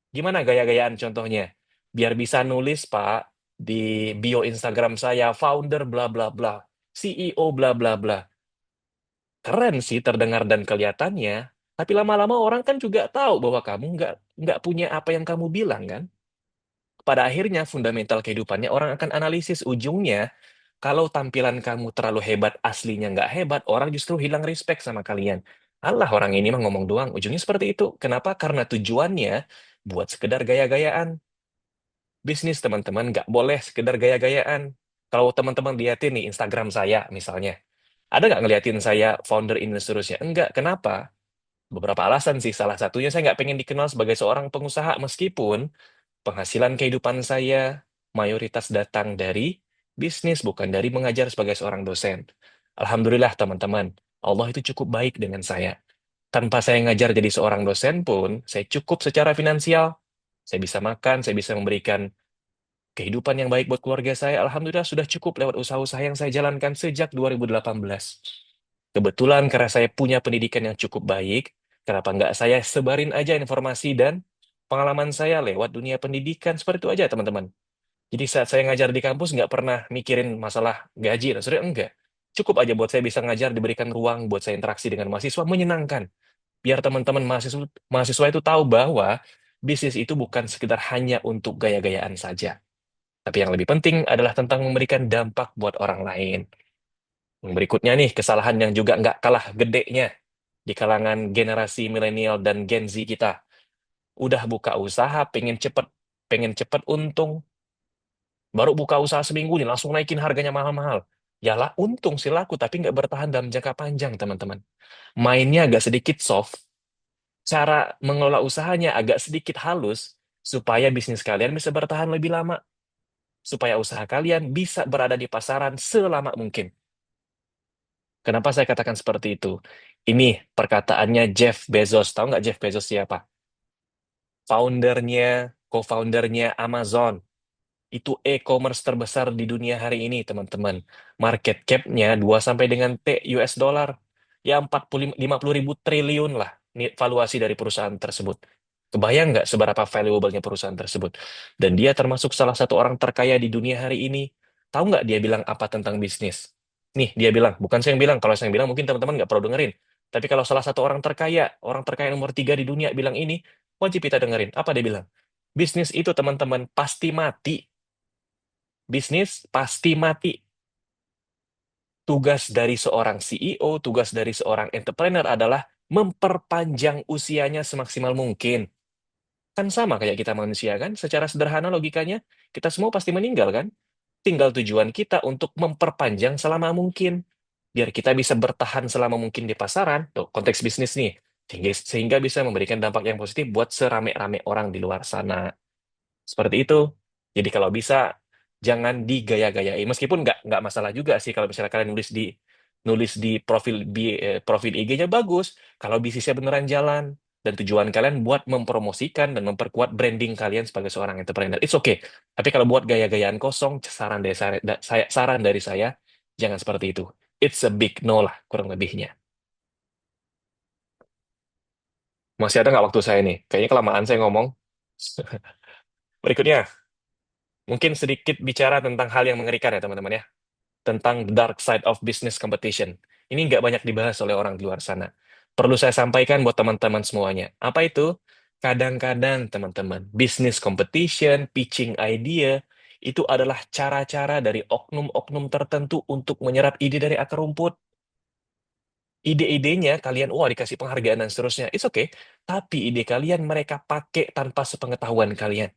Gimana gaya-gayaan contohnya? Biar bisa nulis, Pak, di bio Instagram saya, founder bla bla bla, CEO bla bla bla. Keren sih terdengar dan kelihatannya, tapi lama-lama orang kan juga tahu bahwa kamu nggak punya apa yang kamu bilang kan. Pada akhirnya fundamental kehidupannya orang akan analisis ujungnya. Kalau tampilan kamu terlalu hebat, aslinya nggak hebat, orang justru hilang respect sama kalian. Allah, orang ini mah ngomong doang, ujungnya seperti itu. Kenapa? Karena tujuannya buat sekedar gaya-gayaan. Bisnis teman-teman nggak boleh sekedar gaya-gayaan. Kalau teman-teman liatin nih Instagram saya misalnya, ada nggak ngeliatin saya founder ini dan seterusnya? Enggak. Kenapa? Beberapa alasan sih. Salah satunya saya nggak pengen dikenal sebagai seorang pengusaha meskipun penghasilan kehidupan saya mayoritas datang dari bisnis, bukan dari mengajar sebagai seorang dosen. Alhamdulillah, teman-teman, Allah itu cukup baik dengan saya. Tanpa saya ngajar jadi seorang dosen pun, saya cukup secara finansial. Saya bisa makan, saya bisa memberikan kehidupan yang baik buat keluarga saya. Alhamdulillah sudah cukup lewat usaha-usaha yang saya jalankan sejak 2018. Kebetulan karena saya punya pendidikan yang cukup baik, kenapa nggak saya sebarin aja informasi dan pengalaman saya lewat dunia pendidikan seperti itu aja, teman-teman. Jadi saat saya ngajar di kampus nggak pernah mikirin masalah gaji, dan sebagainya, enggak. Cukup aja buat saya bisa ngajar, diberikan ruang buat saya interaksi dengan mahasiswa, menyenangkan. Biar teman-teman mahasiswa, mahasiswa itu tahu bahwa bisnis itu bukan sekedar hanya untuk gaya-gayaan saja. Tapi yang lebih penting adalah tentang memberikan dampak buat orang lain. Yang berikutnya nih, kesalahan yang juga nggak kalah gedenya di kalangan generasi milenial dan Gen Z kita. Udah buka usaha, pengen cepet untung, baru buka usaha seminggu nih langsung naikin harganya mahal-mahal. Yalah, untung sih laku, tapi nggak bertahan dalam jangka panjang, teman-teman. Mainnya agak sedikit soft, cara mengelola usahanya agak sedikit halus, supaya bisnis kalian bisa bertahan lebih lama, supaya usaha kalian bisa berada di pasaran selama mungkin. Kenapa saya katakan seperti itu? Ini perkataannya Jeff Bezos. Tahu nggak Jeff Bezos siapa? Foundernya, co-foundernya Amazon. Itu e-commerce terbesar di dunia hari ini, teman-teman. Market cap-nya 2 sampai dengan T US dollar. Ya 50 ribu triliun lah valuasi dari perusahaan tersebut. Kebayang nggak seberapa valuable-nya perusahaan tersebut? Dan dia termasuk salah satu orang terkaya di dunia hari ini. Tahu nggak dia bilang apa tentang bisnis? Nih, dia bilang, bukan saya yang bilang. Kalau saya yang bilang mungkin teman-teman nggak perlu dengerin. Tapi kalau salah satu orang terkaya nomor 3 di dunia bilang ini, wajib kita dengerin. Apa dia bilang? Bisnis itu teman-teman pasti mati. Bisnis pasti mati. Tugas dari seorang CEO, tugas dari seorang entrepreneur adalah memperpanjang usianya semaksimal mungkin. Kan sama kayak kita manusia kan? Secara sederhana logikanya, kita semua pasti meninggal kan? Tinggal tujuan kita untuk memperpanjang selama mungkin. Biar kita bisa bertahan selama mungkin di pasaran, tuh, konteks bisnis nih. Sehingga bisa memberikan dampak yang positif buat serame-rame orang di luar sana. Seperti itu. Jadi kalau bisa jangan digaya-gayai. Meskipun nggak masalah juga sih kalau misalnya kalian nulis di profil IG-nya bagus. Kalau bisnisnya beneran jalan dan tujuan kalian buat mempromosikan dan memperkuat branding kalian sebagai seorang entrepreneur. It's okay. Tapi kalau buat gaya-gayaan kosong, saran dari saya jangan seperti itu. It's a big no lah kurang lebihnya. Masih ada nggak waktu saya nih? Kayaknya kelamaan saya ngomong. Berikutnya, mungkin sedikit bicara tentang hal yang mengerikan ya teman-teman ya. Tentang dark side of business competition. Ini nggak banyak dibahas oleh orang di luar sana. Perlu saya sampaikan buat teman-teman semuanya. Apa itu? Kadang-kadang teman-teman, business competition, pitching idea, itu adalah cara-cara dari oknum-oknum tertentu untuk menyerap ide dari akar rumput. Ide-idenya kalian, wah dikasih penghargaan dan seterusnya. It's okay. Tapi ide kalian mereka pakai tanpa sepengetahuan kalian.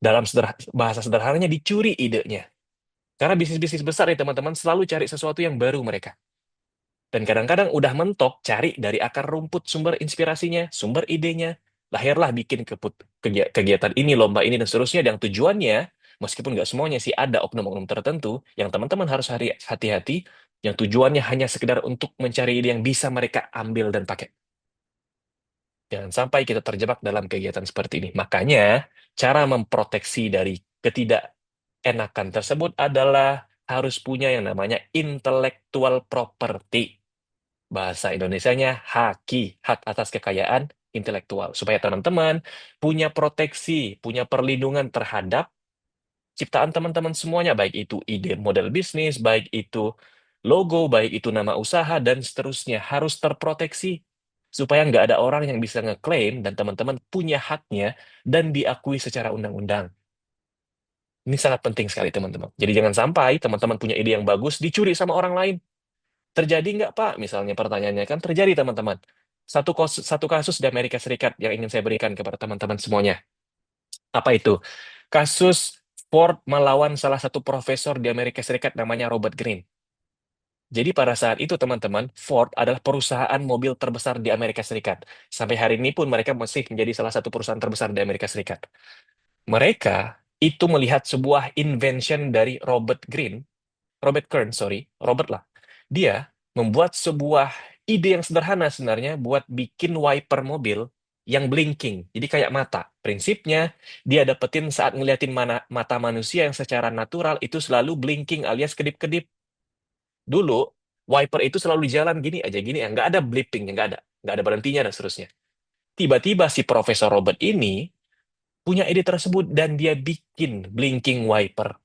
Dalam bahasa sederhananya dicuri idenya. Karena bisnis-bisnis besar ya teman-teman selalu cari sesuatu yang baru mereka. Dan kadang-kadang udah mentok cari dari akar rumput sumber inspirasinya, sumber idenya. Lahirlah bikin kegiatan ini, lomba ini, dan seterusnya. Yang tujuannya, meskipun nggak semuanya sih, ada oknum-oknum tertentu yang teman-teman harus hati-hati, yang tujuannya hanya sekedar untuk mencari ide yang bisa mereka ambil dan pakai. Jangan sampai kita terjebak dalam kegiatan seperti ini. Makanya, cara memproteksi dari ketidakenakan tersebut adalah harus punya yang namanya intellectual property. Bahasa Indonesianya haki, hak atas kekayaan intelektual. Supaya teman-teman punya proteksi, punya perlindungan terhadap ciptaan teman-teman semuanya, baik itu ide model bisnis, baik itu logo, baik itu nama usaha, dan seterusnya harus terproteksi. Supaya nggak ada orang yang bisa ngeklaim dan teman-teman punya haknya dan diakui secara undang-undang. Ini sangat penting sekali teman-teman. Jadi jangan sampai teman-teman punya ide yang bagus dicuri sama orang lain. Terjadi nggak Pak? Misalnya pertanyaannya kan terjadi teman-teman. Satu kasus di Amerika Serikat yang ingin saya berikan kepada teman-teman semuanya. Apa itu? Kasus Ford melawan salah satu profesor di Amerika Serikat namanya Robert Greene. Jadi pada saat itu teman-teman, Ford adalah perusahaan mobil terbesar di Amerika Serikat. Sampai hari ini pun mereka masih menjadi salah satu perusahaan terbesar di Amerika Serikat. Mereka itu melihat sebuah invention dari Robert Kern, sorry, Robert lah. Dia membuat sebuah ide yang sederhana sebenarnya buat bikin wiper mobil yang blinking. Jadi kayak mata. Prinsipnya, dia dapetin saat ngeliatin mata manusia yang secara natural itu selalu blinking alias kedip-kedip. Dulu, wiper itu selalu jalan gini ya. Nggak ada blipping, nggak ada. Nggak ada berhentinya dan seterusnya. Tiba-tiba si Profesor Robert ini punya ide tersebut dan dia bikin blinking wiper.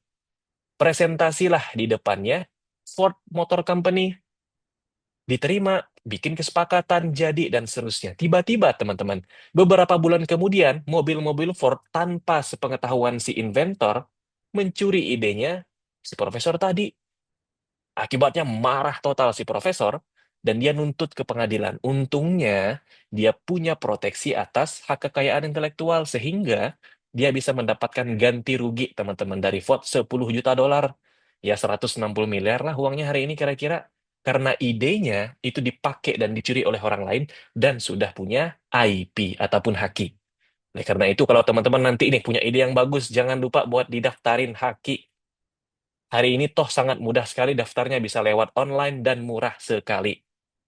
Presentasilah di depannya Ford Motor Company, diterima, bikin kesepakatan, jadi, dan seterusnya. Tiba-tiba, teman-teman, beberapa bulan kemudian, mobil-mobil Ford tanpa sepengetahuan si inventor mencuri idenya si profesor tadi. Akibatnya marah total si profesor, dan dia nuntut ke pengadilan. Untungnya, dia punya proteksi atas hak kekayaan intelektual, sehingga dia bisa mendapatkan ganti rugi, teman-teman, dari Ford 10 juta dolar. Ya, 160 miliar lah uangnya hari ini kira-kira. Karena idenya itu dipakai dan dicuri oleh orang lain, dan sudah punya IP ataupun haki. Oleh karena itu, kalau teman-teman nanti ini punya ide yang bagus, jangan lupa buat didaftarin haki. Hari ini toh sangat mudah sekali daftarnya bisa lewat online dan murah sekali.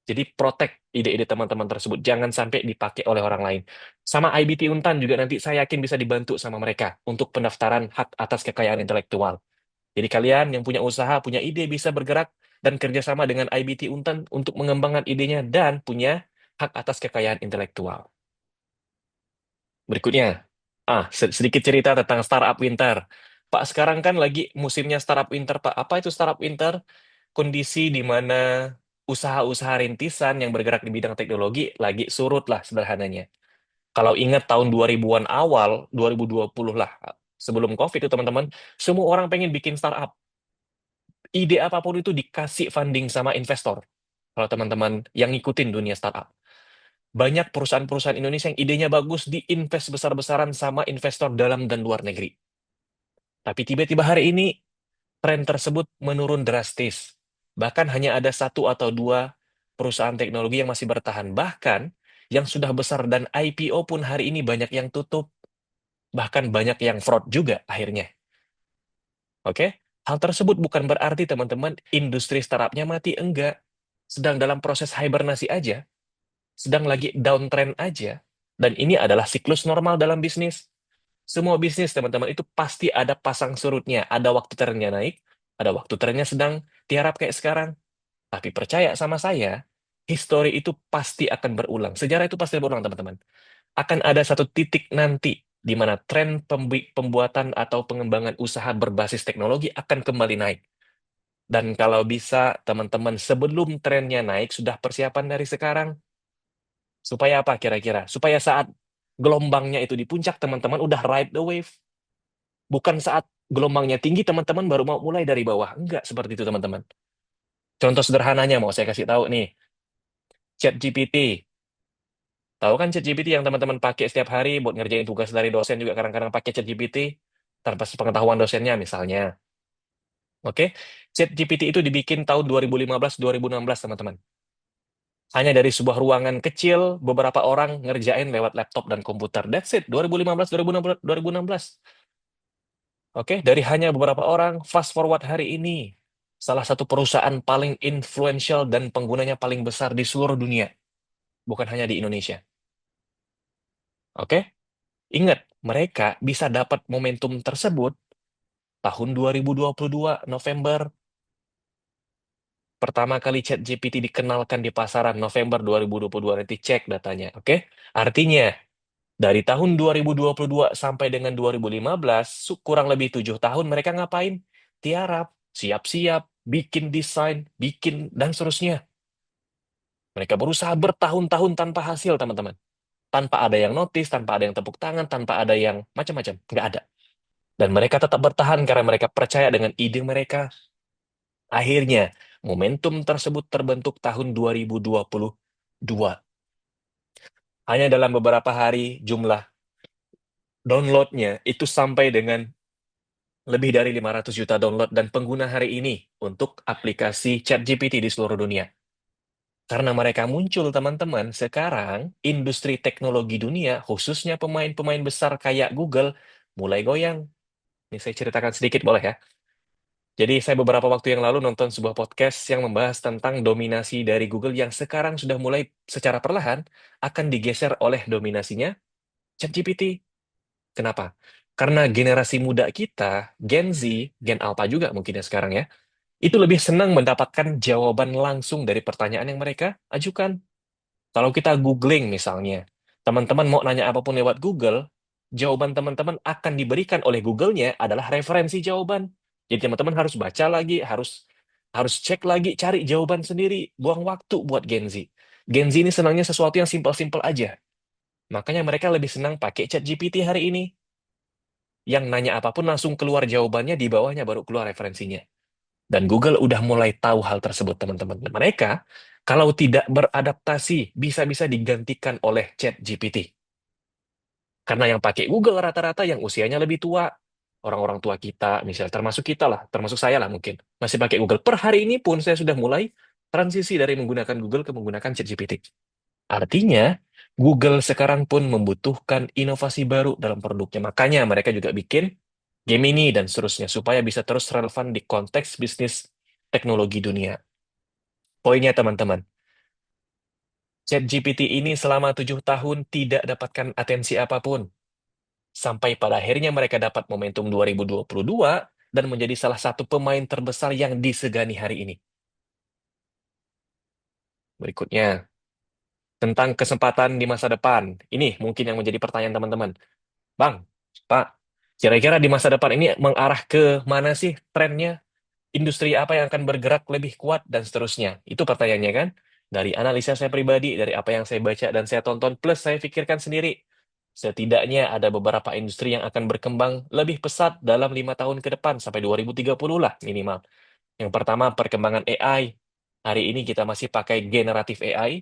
Jadi protect ide-ide teman-teman tersebut. Jangan sampai dipakai oleh orang lain. Sama IBT Untan juga nanti saya yakin bisa dibantu sama mereka untuk pendaftaran hak atas kekayaan intelektual. Jadi kalian yang punya usaha, punya ide bisa bergerak dan kerjasama dengan IBT Untan untuk mengembangkan idenya dan punya hak atas kekayaan intelektual. Berikutnya, sedikit cerita tentang startup winter. Pak, sekarang kan lagi musimnya startup winter, Pak. Apa itu startup winter? Kondisi di mana usaha-usaha rintisan yang bergerak di bidang teknologi lagi surut lah sederhananya. Kalau ingat tahun 2000-an awal, 2020 lah, sebelum COVID itu teman-teman, semua orang pengen bikin startup. Ide apapun itu dikasih funding sama investor. Kalau teman-teman yang ngikutin dunia startup. Banyak perusahaan-perusahaan Indonesia yang idenya bagus, diinvest besar-besaran sama investor dalam dan luar negeri. Tapi tiba-tiba hari ini, tren tersebut menurun drastis. Bahkan hanya ada satu atau dua perusahaan teknologi yang masih bertahan. Bahkan yang sudah besar dan IPO pun hari ini banyak yang tutup. Bahkan banyak yang fraud juga akhirnya. Oke? Hal tersebut bukan berarti teman-teman industri startupnya mati. Enggak. Sedang dalam proses hibernasi aja. Sedang lagi downtrend aja. Dan ini adalah siklus normal dalam bisnis. Semua bisnis, teman-teman, itu pasti ada pasang surutnya. Ada waktu trennya naik, ada waktu trennya sedang tiarap kayak sekarang. Tapi percaya sama saya, history itu pasti akan berulang. Sejarah itu pasti berulang, teman-teman. Akan ada satu titik nanti di mana tren pembuatan atau pengembangan usaha berbasis teknologi akan kembali naik. Dan kalau bisa, teman-teman, sebelum trennya naik, sudah persiapan dari sekarang. Supaya apa kira-kira? Supaya saat gelombangnya itu di puncak, teman-teman udah ride the wave. Bukan saat gelombangnya tinggi, teman-teman baru mau mulai dari bawah. Enggak seperti itu, teman-teman. Contoh sederhananya mau saya kasih tahu nih. ChatGPT. Tahu kan ChatGPT yang teman-teman pakai setiap hari buat ngerjain tugas dari dosen juga kadang-kadang pakai ChatGPT tanpa sepengetahuan dosennya misalnya. Oke? ChatGPT itu dibikin tahun 2015-2016, teman-teman. Hanya dari sebuah ruangan kecil, beberapa orang ngerjain lewat laptop dan komputer. That's it, 2015-2016. 2016. Oke, dari hanya beberapa orang, fast forward hari ini, salah satu perusahaan paling influential dan penggunanya paling besar di seluruh dunia, bukan hanya di Indonesia. Oke, ingat, mereka bisa dapat momentum tersebut tahun 2022 November, pertama kali ChatGPT dikenalkan di pasaran November 2022, nanti cek datanya. Oke, artinya dari tahun 2022 sampai dengan 2015, kurang lebih 7 tahun mereka ngapain? Tiarap, siap-siap, bikin desain, bikin, dan seterusnya. Mereka berusaha bertahun-tahun tanpa hasil, teman-teman. Tanpa ada yang notice, tanpa ada yang tepuk tangan, tanpa ada yang macam-macam. Nggak ada. Dan mereka tetap bertahan karena mereka percaya dengan ide mereka. Akhirnya, momentum tersebut terbentuk tahun 2022. Hanya dalam beberapa hari, jumlah downloadnya itu sampai dengan lebih dari 500 juta download dan pengguna hari ini untuk aplikasi ChatGPT di seluruh dunia. Karena mereka muncul, teman-teman, sekarang industri teknologi dunia, khususnya pemain-pemain besar kayak Google, mulai goyang. Ini saya ceritakan sedikit, boleh ya? Jadi saya beberapa waktu yang lalu nonton sebuah podcast yang membahas tentang dominasi dari Google yang sekarang sudah mulai secara perlahan akan digeser oleh dominasinya ChatGPT. Kenapa? Karena generasi muda kita, Gen Z, Gen Alpha juga mungkin ya sekarang ya, itu lebih senang mendapatkan jawaban langsung dari pertanyaan yang mereka ajukan. Kalau kita googling misalnya, teman-teman mau nanya apapun lewat Google, jawaban teman-teman akan diberikan oleh Google-nya adalah referensi jawaban. Jadi teman-teman harus baca lagi, harus harus cek lagi, cari jawaban sendiri, buang waktu buat Gen Z. Gen Z ini senangnya sesuatu yang simpel-simpel aja. Makanya mereka lebih senang pakai ChatGPT hari ini. Yang nanya apapun langsung keluar jawabannya, di bawahnya baru keluar referensinya. Dan Google udah mulai tahu hal tersebut, teman-teman. Dan mereka, kalau tidak beradaptasi, bisa-bisa digantikan oleh ChatGPT. Karena yang pakai Google rata-rata yang usianya lebih tua. Orang-orang tua kita, misalnya termasuk kita lah, termasuk saya lah mungkin. Masih pakai Google. Per hari ini pun saya sudah mulai transisi dari menggunakan Google ke menggunakan ChatGPT. Artinya, Google sekarang pun membutuhkan inovasi baru dalam produknya. Makanya mereka juga bikin Gemini dan seterusnya, supaya bisa terus relevan di konteks bisnis teknologi dunia. Poinnya teman-teman, ChatGPT ini selama 7 tahun tidak dapatkan atensi apapun. Sampai pada akhirnya mereka dapat momentum 2022 dan menjadi salah satu pemain terbesar yang disegani hari ini. Berikutnya, tentang kesempatan di masa depan. Ini mungkin yang menjadi pertanyaan teman-teman. Bang, Pak, kira-kira di masa depan ini mengarah ke mana sih trennya? Industri apa yang akan bergerak lebih kuat dan seterusnya. Itu pertanyaannya kan? Dari analisa saya pribadi, dari apa yang saya baca dan saya tonton, plus saya pikirkan sendiri. Setidaknya ada beberapa industri yang akan berkembang lebih pesat dalam 5 tahun ke depan, sampai 2030 lah minimal. Yang pertama, perkembangan AI. Hari ini kita masih pakai generatif AI,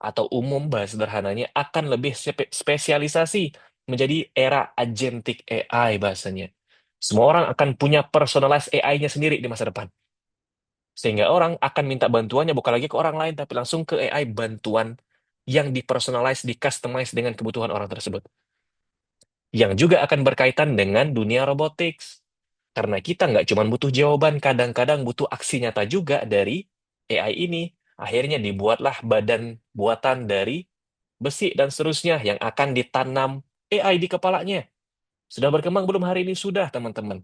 atau umum bahasa sederhananya akan lebih spesialisasi menjadi era agentic AI bahasanya. Semua orang akan punya personalized AI-nya sendiri di masa depan. Sehingga orang akan minta bantuannya bukan lagi ke orang lain, tapi langsung ke AI bantuan yang dipersonalize, di-customize dengan kebutuhan orang tersebut. Yang juga akan berkaitan dengan dunia robotics. Karena kita nggak cuma butuh jawaban, kadang-kadang butuh aksi nyata juga dari AI ini. Akhirnya dibuatlah badan buatan dari besi dan seterusnya yang akan ditanam AI di kepalanya. Sudah berkembang belum hari ini? Sudah, teman-teman.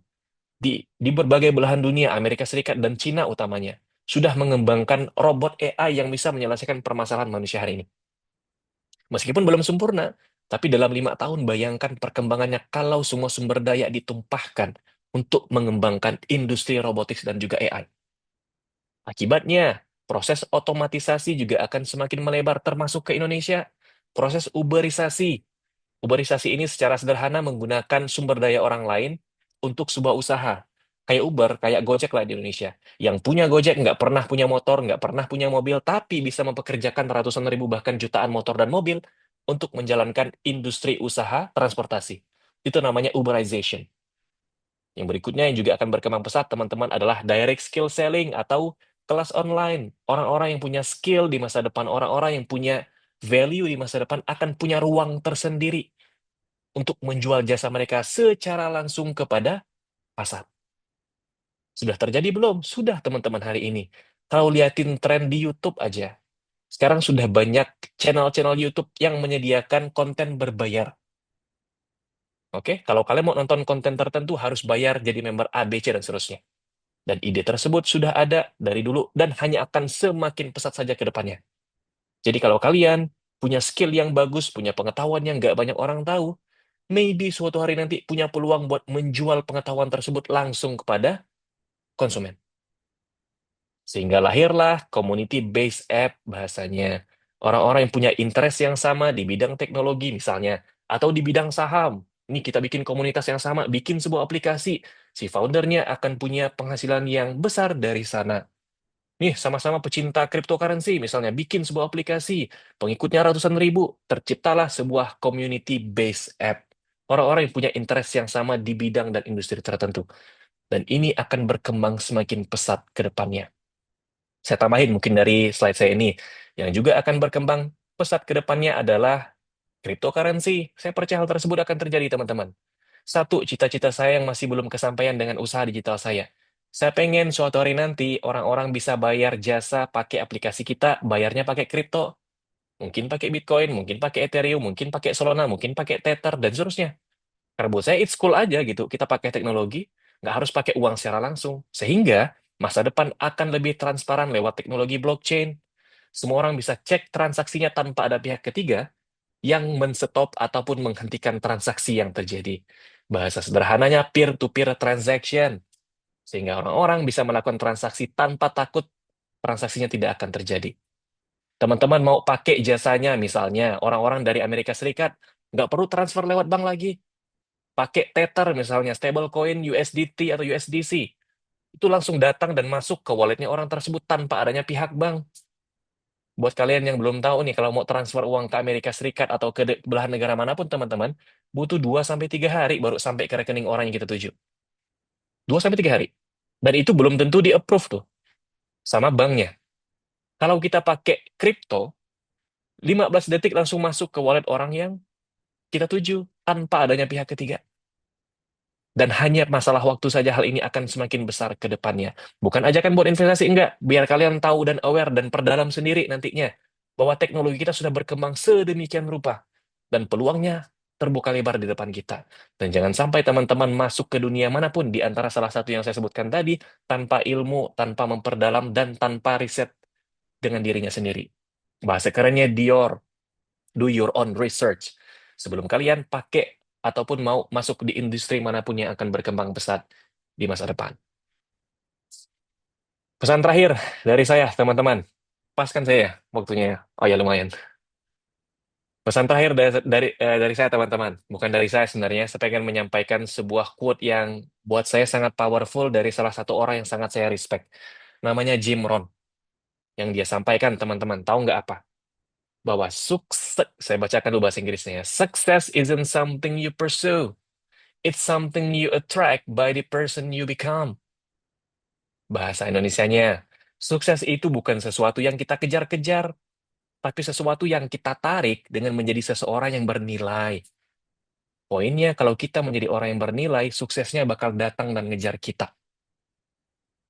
Di berbagai belahan dunia, Amerika Serikat dan Cina utamanya, sudah mengembangkan robot AI yang bisa menyelesaikan permasalahan manusia hari ini. Meskipun belum sempurna, tapi dalam 5 tahun bayangkan perkembangannya kalau semua sumber daya ditumpahkan untuk mengembangkan industri robotics dan juga AI. Akibatnya, proses otomatisasi juga akan semakin melebar termasuk ke Indonesia. Proses uberisasi. Uberisasi ini secara sederhana menggunakan sumber daya orang lain untuk sebuah usaha. Kayak Uber, kayak Gojek lah di Indonesia. Yang punya Gojek nggak pernah punya motor, nggak pernah punya mobil, tapi bisa mempekerjakan ratusan ribu bahkan jutaan motor dan mobil untuk menjalankan industri usaha transportasi. Itu namanya Uberization. Yang berikutnya yang juga akan berkembang pesat, teman-teman, adalah direct skill selling atau kelas online. Orang-orang yang punya skill di masa depan, orang-orang yang punya value di masa depan akan punya ruang tersendiri untuk menjual jasa mereka secara langsung kepada pasar. Sudah terjadi belum? Sudah, teman-teman, hari ini. Kalau liatin tren di YouTube aja, sekarang sudah banyak channel-channel YouTube yang menyediakan konten berbayar. Oke, kalau kalian mau nonton konten tertentu harus bayar jadi member A, B, C, dan seterusnya. Dan ide tersebut sudah ada dari dulu dan hanya akan semakin pesat saja ke depannya. Jadi kalau kalian punya skill yang bagus, punya pengetahuan yang nggak banyak orang tahu, maybe suatu hari nanti punya peluang buat menjual pengetahuan tersebut langsung kepada konsumen. Sehingga lahirlah community-based app bahasanya. Orang-orang yang punya interest yang sama di bidang teknologi misalnya, atau di bidang saham. Ini kita bikin komunitas yang sama, bikin sebuah aplikasi. Si foundernya akan punya penghasilan yang besar dari sana. Nih, sama-sama pecinta cryptocurrency, misalnya bikin sebuah aplikasi, pengikutnya ratusan ribu, terciptalah sebuah community-based app. Orang-orang yang punya interest yang sama di bidang dan industri tertentu. Dan ini akan berkembang semakin pesat ke depannya. Saya tambahin mungkin dari slide saya ini. Yang juga akan berkembang pesat ke depannya adalah cryptocurrency. Saya percaya hal tersebut akan terjadi, teman-teman. Satu, cita-cita saya yang masih belum kesampaian dengan usaha digital saya. Saya pengen suatu hari nanti orang-orang bisa bayar jasa pakai aplikasi kita, bayarnya pakai kripto. Mungkin pakai Bitcoin, mungkin pakai Ethereum, mungkin pakai Solana, mungkin pakai Tether, dan seterusnya. Karena buat saya, it's cool aja gitu. Kita pakai teknologi, nggak harus pakai uang secara langsung. Sehingga masa depan akan lebih transparan lewat teknologi blockchain. Semua orang bisa cek transaksinya tanpa ada pihak ketiga yang men-stop ataupun menghentikan transaksi yang terjadi. Bahasa sederhananya peer-to-peer transaction. Sehingga orang-orang bisa melakukan transaksi tanpa takut transaksinya tidak akan terjadi. Teman-teman mau pakai jasanya, misalnya orang-orang dari Amerika Serikat, nggak perlu transfer lewat bank lagi. Pakai Tether misalnya, stablecoin USDT atau USDC. Itu langsung datang dan masuk ke walletnya orang tersebut tanpa adanya pihak bank. Buat kalian yang belum tahu nih, kalau mau transfer uang ke Amerika Serikat atau ke belahan negara manapun, teman-teman, butuh 2 sampai 3 hari baru sampai ke rekening orang yang kita tuju. 2 sampai 3 hari. Dan itu belum tentu di-approve tuh sama banknya. Kalau kita pakai kripto, 15 detik langsung masuk ke wallet orang yang kita tuju tanpa adanya pihak ketiga. Dan hanya masalah waktu saja hal ini akan semakin besar ke depannya. Bukan ajakan buat investasi, enggak. Biar kalian tahu dan aware dan perdalam sendiri nantinya. Bahwa teknologi kita sudah berkembang sedemikian rupa. Dan peluangnya terbuka lebar di depan kita. Dan jangan sampai teman-teman masuk ke dunia manapun di antara salah satu yang saya sebutkan tadi, tanpa ilmu, tanpa memperdalam, dan tanpa riset dengan dirinya sendiri. Bahasa kerennya Dior, do your own research. Sebelum kalian pakai ataupun mau masuk di industri manapun yang akan berkembang pesat di masa depan. Pesan terakhir dari saya, teman-teman. Pas kan saya waktunya ya? Oh ya, lumayan. Pesan terakhir dari saya teman-teman, bukan dari saya sebenarnya. Saya pengen menyampaikan sebuah quote yang buat saya sangat powerful dari salah satu orang yang sangat saya respect. Namanya Jim Rohn. Yang dia sampaikan teman-teman, tahu nggak apa? Bahwa sukses, saya bacakan dulu bahasa Inggrisnya ya. Success isn't something you pursue. It's something you attract by the person you become. Bahasa Indonesianya, sukses itu bukan sesuatu yang kita kejar-kejar, tapi sesuatu yang kita tarik dengan menjadi seseorang yang bernilai. Poinnya, kalau kita menjadi orang yang bernilai, suksesnya bakal datang dan ngejar kita.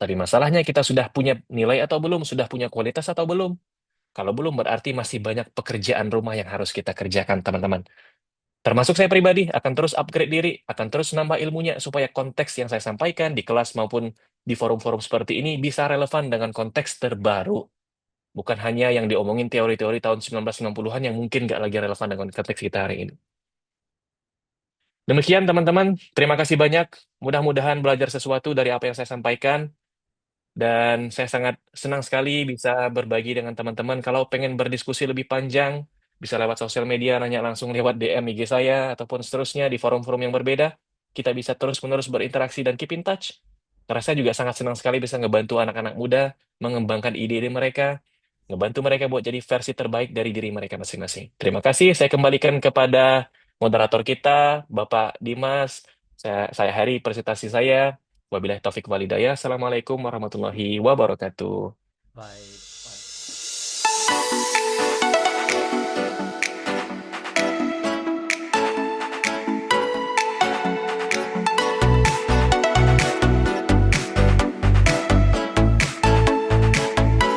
Tapi masalahnya kita sudah punya nilai atau belum, sudah punya kualitas atau belum. Kalau belum, berarti masih banyak pekerjaan rumah yang harus kita kerjakan, teman-teman. Termasuk saya pribadi, akan terus upgrade diri, akan terus nambah ilmunya, supaya konteks yang saya sampaikan di kelas maupun di forum-forum seperti ini bisa relevan dengan konteks terbaru. Bukan hanya yang diomongin teori-teori tahun 1990-an yang mungkin nggak lagi relevan dengan konteks kita hari ini. Demikian teman-teman, terima kasih banyak. Mudah-mudahan belajar sesuatu dari apa yang saya sampaikan. Dan saya sangat senang sekali bisa berbagi dengan teman-teman. Kalau pengen berdiskusi lebih panjang, bisa lewat sosial media, nanya langsung lewat DM IG saya, ataupun seterusnya di forum-forum yang berbeda. Kita bisa terus-menerus berinteraksi dan keep in touch. Karena saya juga sangat senang sekali bisa ngebantu anak-anak muda, mengembangkan ide-ide mereka, ngebantu mereka buat jadi versi terbaik dari diri mereka masing-masing. Terima kasih, saya kembalikan kepada moderator kita, Bapak Dimas. Saya Hari presentasi saya. Wabillahi taufik walhidayah. Assalamualaikum warahmatullahi wabarakatuh. Baik.